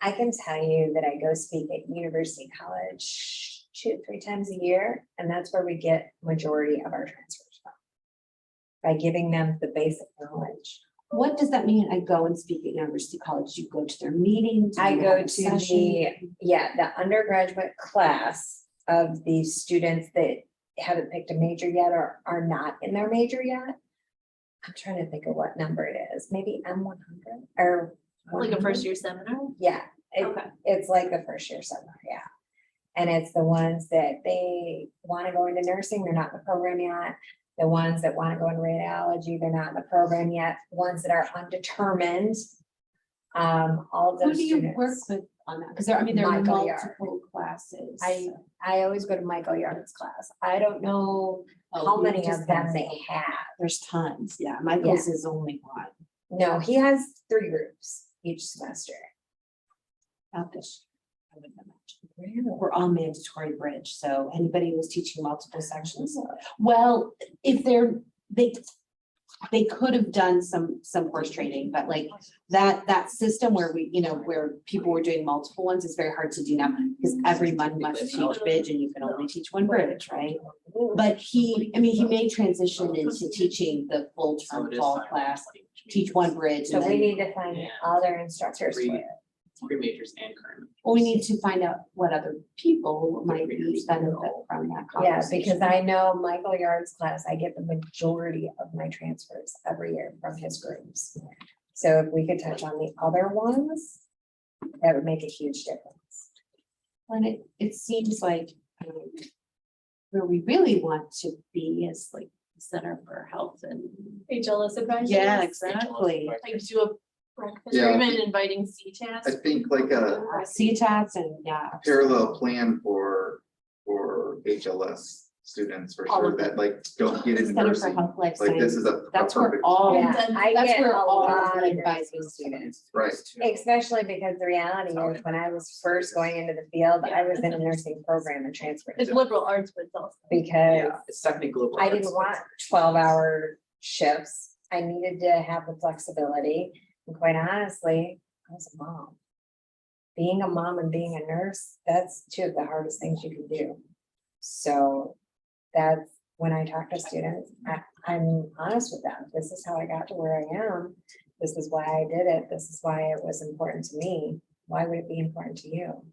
I can tell you that I go speak at University College 2-3 times a year, and that's where we get majority of our transfers from. By giving them the basic knowledge. What does that mean? I go and speak at University College. You go to their meetings? I go to the undergraduate class of the students that haven't picked a major yet or are not in their major yet. I'm trying to think of what number it is, maybe M100 or Like a 100? first year seminar? Yeah, Okay. it's like the first year seminar, yeah. And it's the ones that they want to go into nursing, they're not in the program yet. The ones that want to go into radiology, they're not in the program yet. Ones that are undetermined. All of Who those do you students. work with on that? Because there are Michael Yard. multiple classes. I always go to Michael Yard's class. I don't know how he many just of them has- they have. There's tons. Yeah, Michael's is only one. No, he has 3 groups each semester. Not this. I wouldn't imagine. We're all mandatory bridge, so anybody who's teaching multiple sections. Well, if they they could have done some course training, but like that system where we, where people were doing multiple ones is very hard to do now because everyone must teach bridge and you can only teach one bridge, right? But he may transition into teaching the full So term it is fall fine. class, teach one bridge. So and we then- need to find Yeah. other instructors for Three. it. Three majors and current. Well, we need to find out what other people might be benefit from that Yeah, conversation. because I know Michael Yard's class, I get the majority of my transfers every year from his groups. So if we could touch on the other ones, that would make a huge difference. And it seems like, where we really want to be is like the Center for Health and. HLS advisors. Yeah, exactly. Like do a breakfast Yeah. or even inviting CTAS. I think like a CTAS and, yeah. parallel plan for HLS students for All sure of them. that like don't get into Center for nursing. Health Life Like this is Sciences. a That's where perfect, all, Yeah, I that's get where a all lot the of advising nursing students. right, Especially because the reality is when I was first going into the field, I was in a nursing program and transferred. It's liberal arts, but it's also. Because Yeah, it's technically global. I arts, didn't but want 12-hour shifts. I needed to have the flexibility. And quite honestly, I was a mom. Being a mom and being a nurse, that's two of the hardest things you can do. So that's when I talk to students, I'm honest with them. This is how I got to where I am. This is why I did it. This is why it was important to me. Why would it be important to you?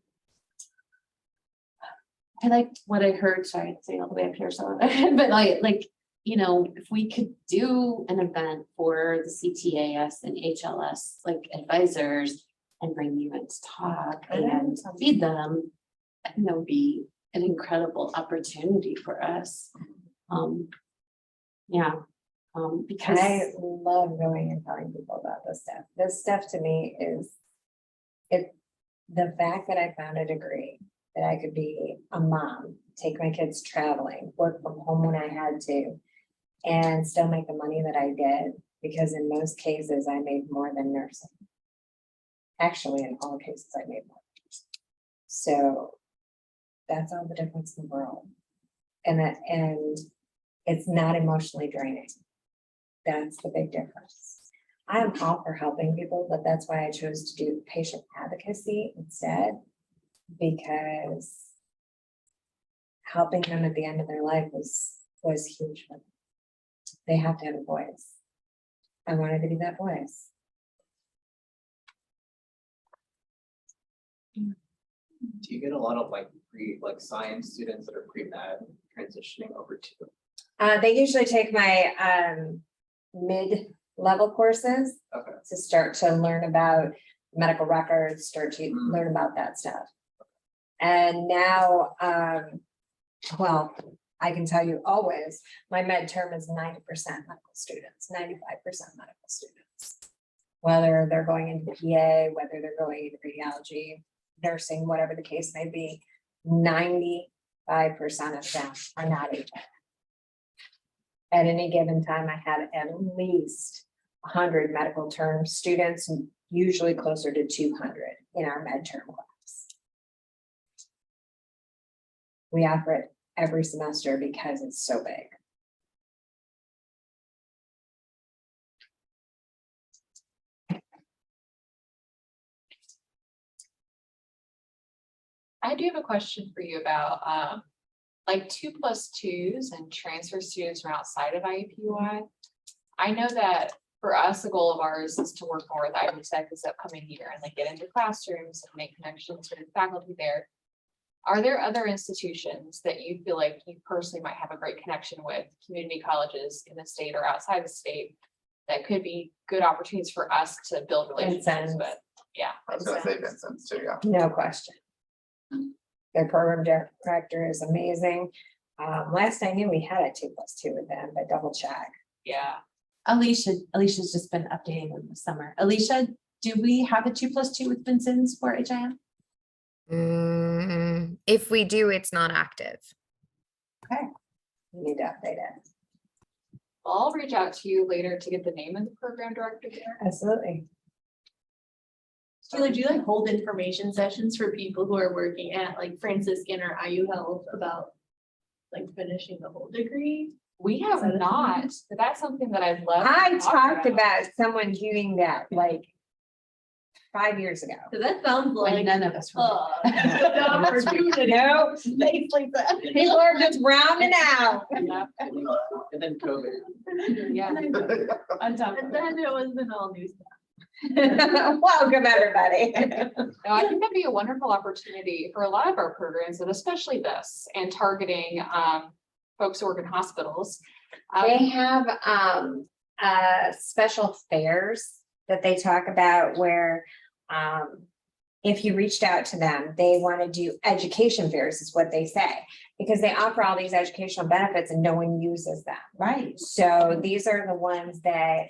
I like what I heard, sorry, it's saying all the way up here, so, but like, if we could do an event for the CTAS and HLS, like advisors and bring you in to talk and feed them, I think that would be an incredible opportunity for us. Because I love going and telling people about this stuff. This stuff to me is the fact that I found a degree, that I could be a mom, take my kids traveling, work from home when I had to, and still make the money that I did, because in most cases I made more than nursing. Actually, in all cases, I made more. So that's all the difference in the world. And it's not emotionally draining. That's the big difference. I'm all for helping people, but that's why I chose to do patient advocacy instead. Because helping them at the end of their life was huge for them. They have to have a voice. I wanted to be that voice. Do you get a lot of like science students that are pre-med transitioning over to? They usually take my mid-level courses Okay. to start to learn about medical records, start to Mm. learn about that stuff. And now, well, I can tell you always, my med term is 90% medical students, 95% medical students. Whether they're going into PA, whether they're going into radiology, nursing, whatever the case may be, 95% of them are not able. At any given time, I had at least 100 medical term students, and usually closer to 200 in our med term class. We offer it every semester because it's so big. I do have a question for you about, like 2+2s and transfer students from outside of IUPUI. I know that for us, the goal of ours is to work more with Ivy Tech this upcoming year and like get into classrooms and make connections with faculty there. Are there other institutions that you feel like you personally might have a great connection with, community colleges in the state or outside the state, that could be good opportunities for us to build relationships Vincent's. with? Yeah. I was gonna say Vincent's too, yeah. No question. Their program director is amazing. Last I knew, we had a 2+2 with them, but double check. Yeah. Alicia's just been updating them this summer. Alicia, do we have a 2+2 with Vincent's for HIM? If we do, it's not active. We need to update it. I'll reach out to you later to get the name of the program director there. Absolutely. Do you like hold information sessions for people who are working at like Franciscan or IU Health about like finishing the whole degree? We have not, but that's something that I'd love. to I talk talked about someone doing that like 5 years ago. So that sounds When like. none of us were. The opportunity. No, Thanks, Lisa. people are just rounding out. Yeah, And then COVID. yeah. On top of And it. then it was an all new stuff. Welcome, everybody. No, I think that'd be a wonderful opportunity for a lot of our programs, and especially this, and targeting folks who work in hospitals. They have special fairs that they talk about where if you reached out to them, they want to do education fairs is what they say. Because they offer all these educational benefits and no one uses them. Right. So these are the ones that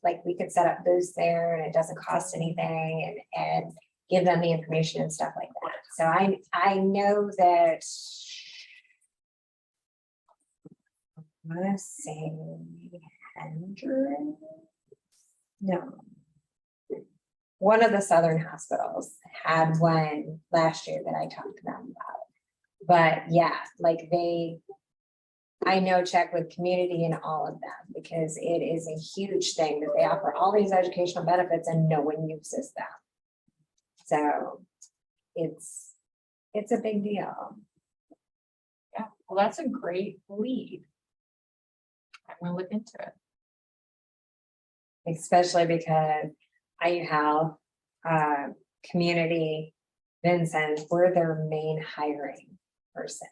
like we could set up booths there and it doesn't cost anything and give them the information and stuff like that. So I know that. I wanna say 100. No. One of the southern hospitals had one last year that I talked to them about. But yeah, like I know check with community and all of them because it is a huge thing that they offer all these educational benefits and no one uses them. So it's a big deal. Yeah, well, that's a great lead. I'm gonna look into it. Especially because IU Health, Community, Vincent, we're their main hiring person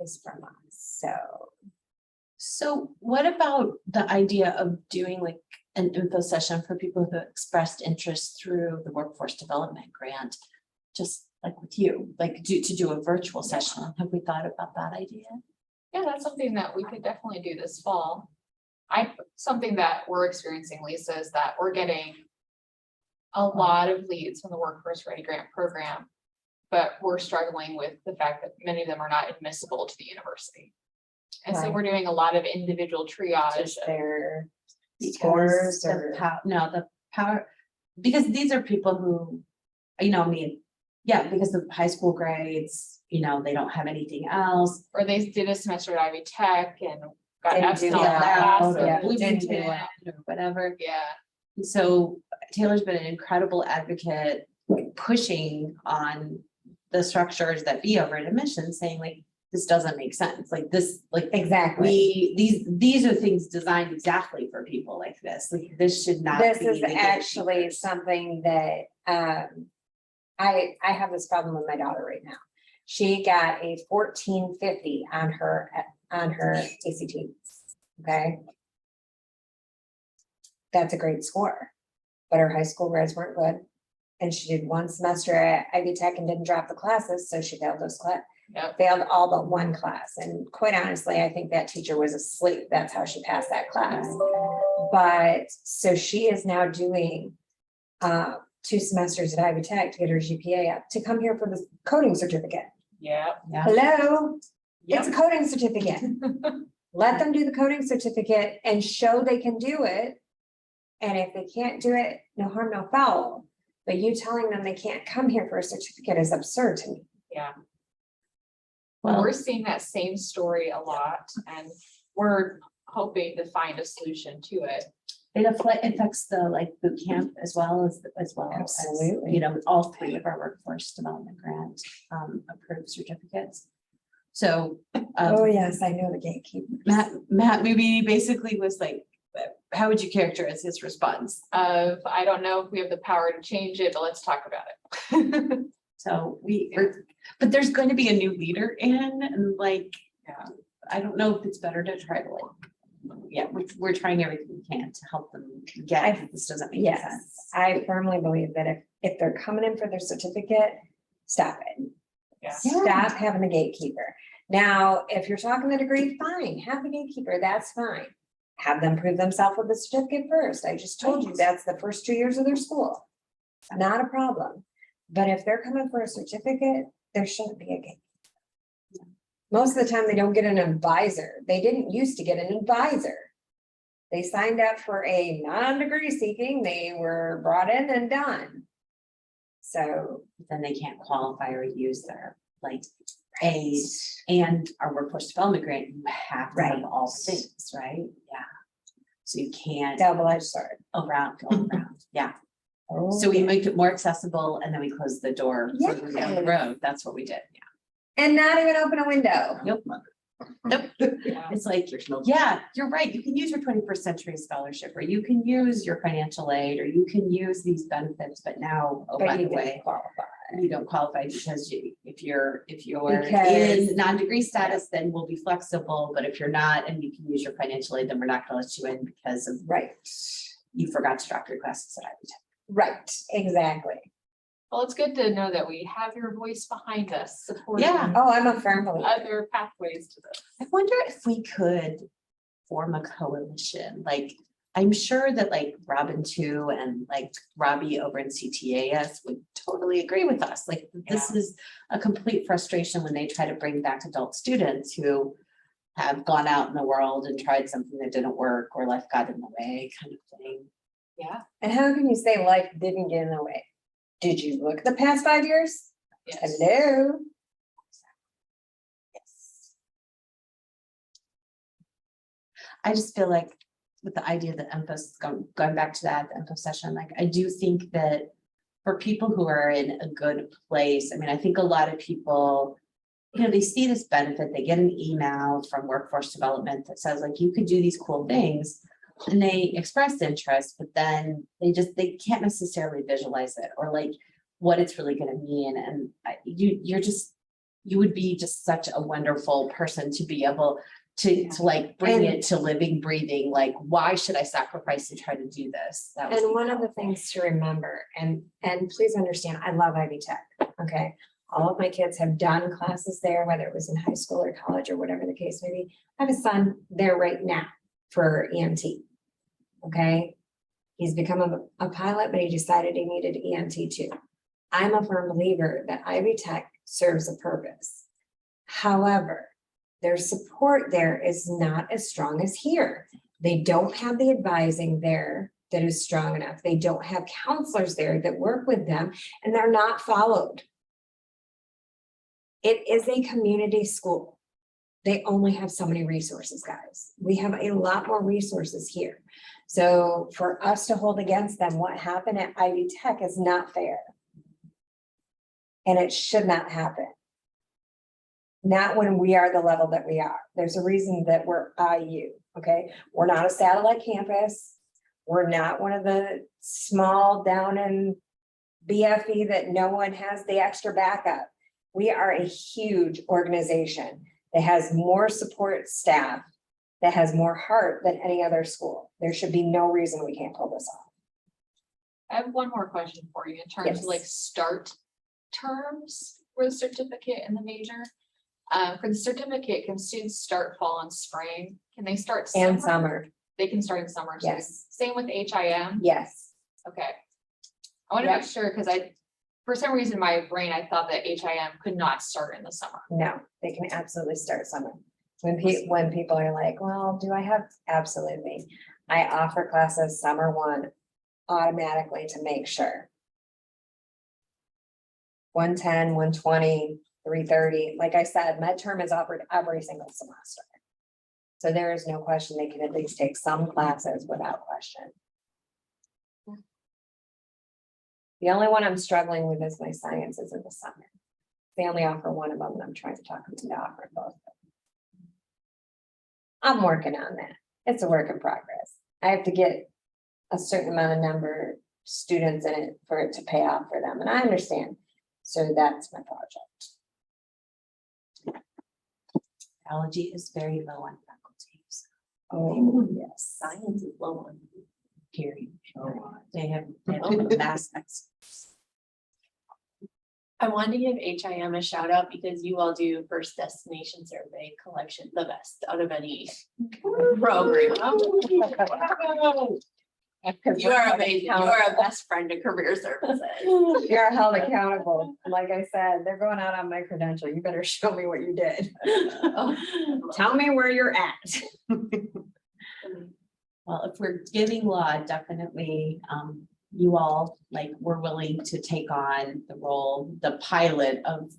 is from us, so. So what about the idea of doing like an info session for people who expressed interest through the workforce development grant? Just like with you, like to do a virtual session. Have we thought about that idea? Yeah, that's something that we could definitely do this fall. Something that we're experiencing, Lisa, is that we're getting a lot of leads from the Workforce Ready Grant program, but we're struggling with the fact that many of them are not admissible to the university. And so Right. we're doing a lot of individual triage. Just their Because scores the or. the power, because these are people who, I mean, yeah, because of high school grades, they don't have anything else. Or they did a semester at Ivy Tech and got Didn't F's do in all well, their Out classes. or yeah, Bloomington didn't do well. or whatever. Yeah, So Taylor's been an incredible advocate pushing on the structures that be over at admissions, saying like, this doesn't make sense. Like this, like Exactly. these are things designed exactly for people like this. Like this should not. This be is the actually gatekeepers. something that, I have this problem with my daughter right now. She got a 1450 on her ACT, okay? That's a great score, but her high school grades weren't good. And she did one semester at Ivy Tech and didn't drop the classes, so she failed those Yep. failed all but one class. And quite honestly, I think that teacher was asleep. That's how she passed that class. But so she is now doing 2 semesters at Ivy Tech to get her GPA up to come here for the coding certificate. yeah. Yeah. Hello, Yep. it's a coding certificate. Let them do the coding certificate and show they can do it. And if they can't do it, no harm, no foul. But you telling them they can't come here for a certificate is absurd to me. Yeah. Well, We're seeing that same story a lot, and we're hoping to find a solution to it. it affects the like boot camp as well as. Absolutely. All 3 of our workforce development grant approved certificates. So. Oh, yes, I know the gatekeeper. Matt maybe basically was like, how would you characterize his response? I don't know if we have the power to change it, but let's talk about it. So but there's going to be a new leader in and like, I don't know if it's better to try to we're trying everything we can to help them get that this doesn't make Yes, sense. I firmly believe that if they're coming in for their certificate, stop it. Yeah. Stop having the gatekeeper. Now, if you're talking the degree, fine, have the gatekeeper, that's fine. Have them prove themselves with the certificate first. I just told you that's the first 2 years of their school. Not a problem. But if they're coming for a certificate, there shouldn't be a gatekeeper. Most of the time, they don't get an advisor. They didn't used to get an advisor. They signed up for a non-degree seeking, they were brought in and done. So, Then they can't qualify or use their like aid and our workforce development grant, you have to have Right. all things, right? Yeah. So you can't Double-edged sword. go around, yeah. Oh, So we make it more accessible and then we close the door further down the Yes. road. That's what we did. And not even open a window. Nope. It's like, There's no. yeah, you're right. You can use your 21st century scholarship, or you can use your financial aid, or you can use these benefits, but now, oh, by But the you way, didn't qualify. you don't qualify because if you're Because- in non-degree status, then we'll be flexible, but if you're not and you can use your financial aid, then we're not gonna let you in because of Right, you forgot to drop your classes at Ivy Tech. right, exactly. Well, it's good to know that we have your voice behind us, supporting Yeah. Oh, I'm a firm believer. other pathways to this. I wonder if we could form a coalition, like, I'm sure that like Robin too, and like Robbie over in CTAS would totally agree with us, like, this is a complete frustration when they try to bring back adult students who have gone out in the world and tried something that didn't work, or life got in the way, kind of thing. Yeah. And how can you say life didn't get in the way? Did you look at the past 5 years? Yes. Hello? Yes. I just feel like with the idea that emphasis, going back to that, the info session, like, I do think that for people who are in a good place, I mean, I think a lot of people, you know, they see this benefit, they get an email from workforce development that says like, you could do these cool things. And they express interest, but then they can't necessarily visualize it or like what it's really gonna mean. And you would be just such a wonderful person to be able to like bring And- it to living, breathing, like, why should I sacrifice to try to do this? That would And be one of the powerful. things to remember, and please understand, I love Ivy Tech, okay? All of my kids have done classes there, whether it was in high school or college or whatever the case may be. I have a son there right now for EMT. Okay? He's become a pilot, but he decided he needed EMT too. I'm a firm believer that Ivy Tech serves a purpose. However, their support there is not as strong as here. They don't have the advising there that is strong enough. They don't have counselors there that work with them, and they're not followed. It is a community school. They only have so many resources, guys. We have a lot more resources here. So for us to hold against them, what happened at Ivy Tech is not fair. And it should not happen. Not when we are the level that we are. There's a reason that we're IU, okay? We're not a satellite campus. We're not one of the small down in BFE that no one has the extra backup. We are a huge organization that has more support staff, that has more heart than any other school. There should be no reason we can't pull this off. I have one more question for you in terms Yes. of like start terms for the certificate and the major. For the certificate, can students start fall and spring? Can they start? And summer, They can start in summer. So yes, Same with HIM. yes. Okay. I want to make sure because for some reason, my brain, I thought that HIM could not start in the summer. No, they can absolutely start summer. When people are like, well, do I have, absolutely. I offer classes summer 1 automatically to make sure. 110, 120, 330, like I said, med term is offered every single semester. So there is no question they can at least take some classes without question. The only one I'm struggling with is my sciences in the summer. They only offer one of them, and I'm trying to talk them into offering both. I'm working on that. It's a work in progress. I have to get a certain amount of number of students in it for it to pay off for them, and I understand. So that's my project. Biology is very low on faculties, Oh, yes. Science is low on. period. They have mass excellence. I wanted to give HIM a shout out because you all do first destination survey collection the best out of any program. You are amazing. You are a best friend to career services. You're held accountable. Like I said, they're going out on my credential. You better show me what you did. Tell me where you're at. Well, if we're giving law, definitely you all like were willing to take on the role, the pilot of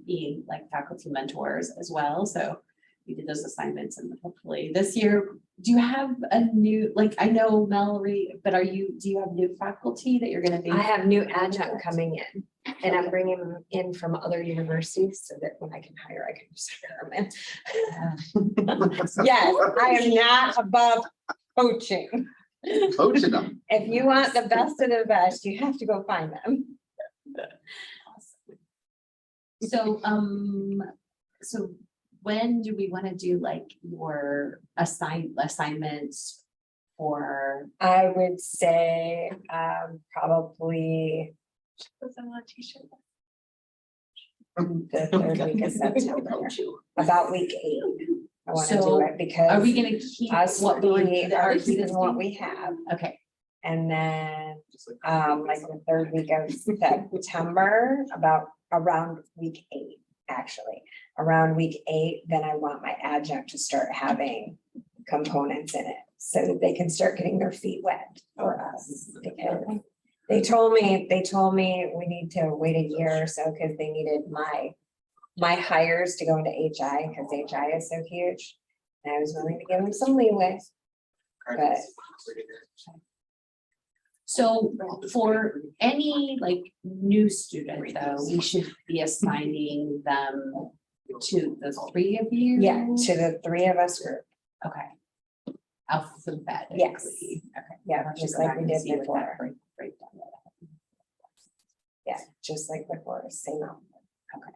being like faculty mentors as well. So we did those assignments and hopefully this year, do you have a new, like, I know Mallory, but do you have new faculty that you're gonna be? I have new adjunct coming in and I'm bringing them in from other universities so that when I can hire, I can just hire them in. Yes, I am not above coaching. Coaching them. If you want the best of the best, you have to go find them. So, so when do we want to do like your assignments for? I would say, probably the third week of September, about week 8. I want to do So, it because. Are we gonna keep Us what we are keeping existing? what we have, Okay, and then, like the third week of September, about around week 8, actually. Around week 8, then I want my adjunct to start having components in it, so that they can start getting their feet wet for us. Because they told me we need to wait a year or so, because they needed my hires to go into HI, because HI is so huge. And I was willing to give them some leeway. But so for any like new student though, we should be assigning them to the 3 of you? yeah, to the 3 of us group, Okay. Alphabetically. Yes. Okay. yeah, I'll have to just go like back we and did see what that before, breakdown is. yeah, just like before, same out. Okay.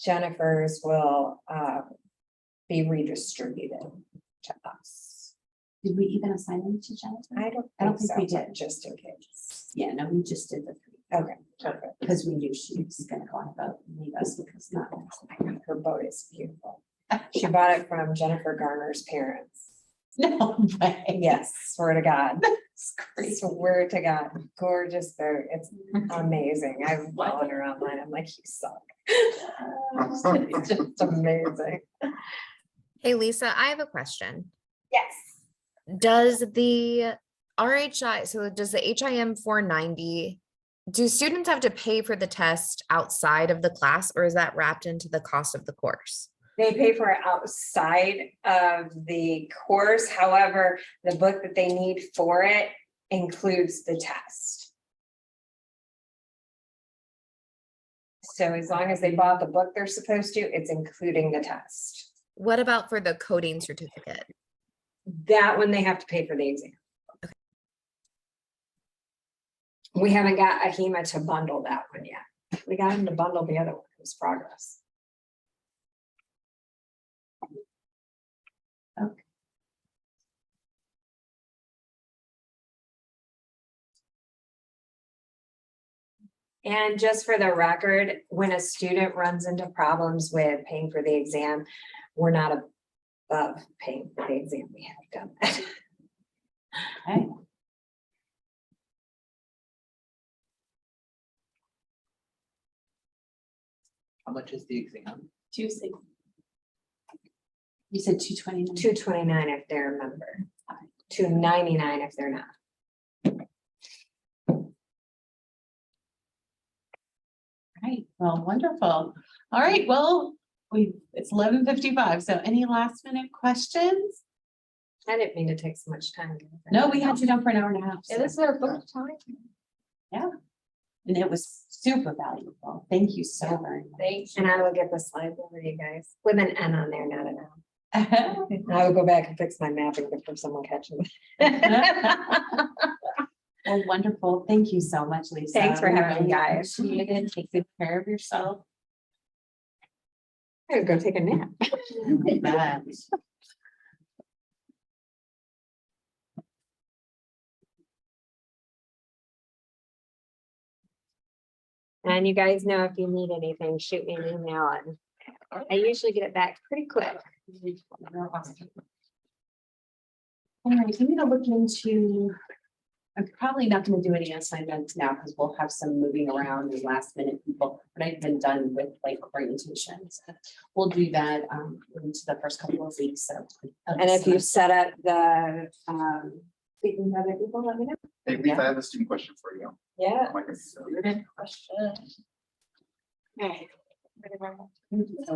Jennifer's will be redistributed to us. Did we even assign them to Jennifer? I don't I don't think think so, we but did. just in case. Yeah, no, we just did the 3. Okay, perfect. Because we knew she was gonna go on a boat and leave us because not. Her boat is beautiful. She bought it from Jennifer Garner's parents. No way. Yes, swear to God. It's crazy. Swear to God, gorgeous boat. It's amazing. I'm following her online. I'm like, you suck. It's just amazing. Hey, Lisa, I have a question. Yes. Does the RHI, so does the HIM 490, do students have to pay for the test outside of the class, or is that wrapped into the cost of the course? They pay for it outside of the course. However, the book that they need for it includes the test. So as long as they bought the book they're supposed to, it's including the test. What about for the coding certificate? That one, they have to pay for the exam. We haven't got AHEMA to bundle that one yet. We got them to bundle the other one. It was progress. And just for the record, when a student runs into problems with paying for the exam, we're not above paying for the exam. We have done that. Okay. How much is the exam? 260. You said 229. 229 if they're a member, 299 if they're not. Right, well, wonderful. All right, well, it's 11:55, so any last minute questions? I didn't mean to take so much time. No, we had you down for an hour and a half. Yeah, so- this is our book time. And it was super valuable. Thank you so very much. Thanks. And I will get the slides over to you guys with an N on there, not an L. Well, I will go back and fix my mapping before someone catches me. wonderful. Thank you so much, Lisa. Thanks for We having me, really guys. appreciate it. Take good care of yourself. I'm gonna go take a nap. You bet. And you guys know if you need anything, shoot me an email and I usually get it back pretty quick. All right, I'm gonna look into I'm probably not gonna do any assignments now because we'll have some moving around and last minute people, but I've been done with like orientations. We'll do that into the first couple of weeks of. And if you set up the, speaking to other people, let me know. Hey, Lisa, I have a student question for you. Yeah. Oh my goodness. Question. Okay. So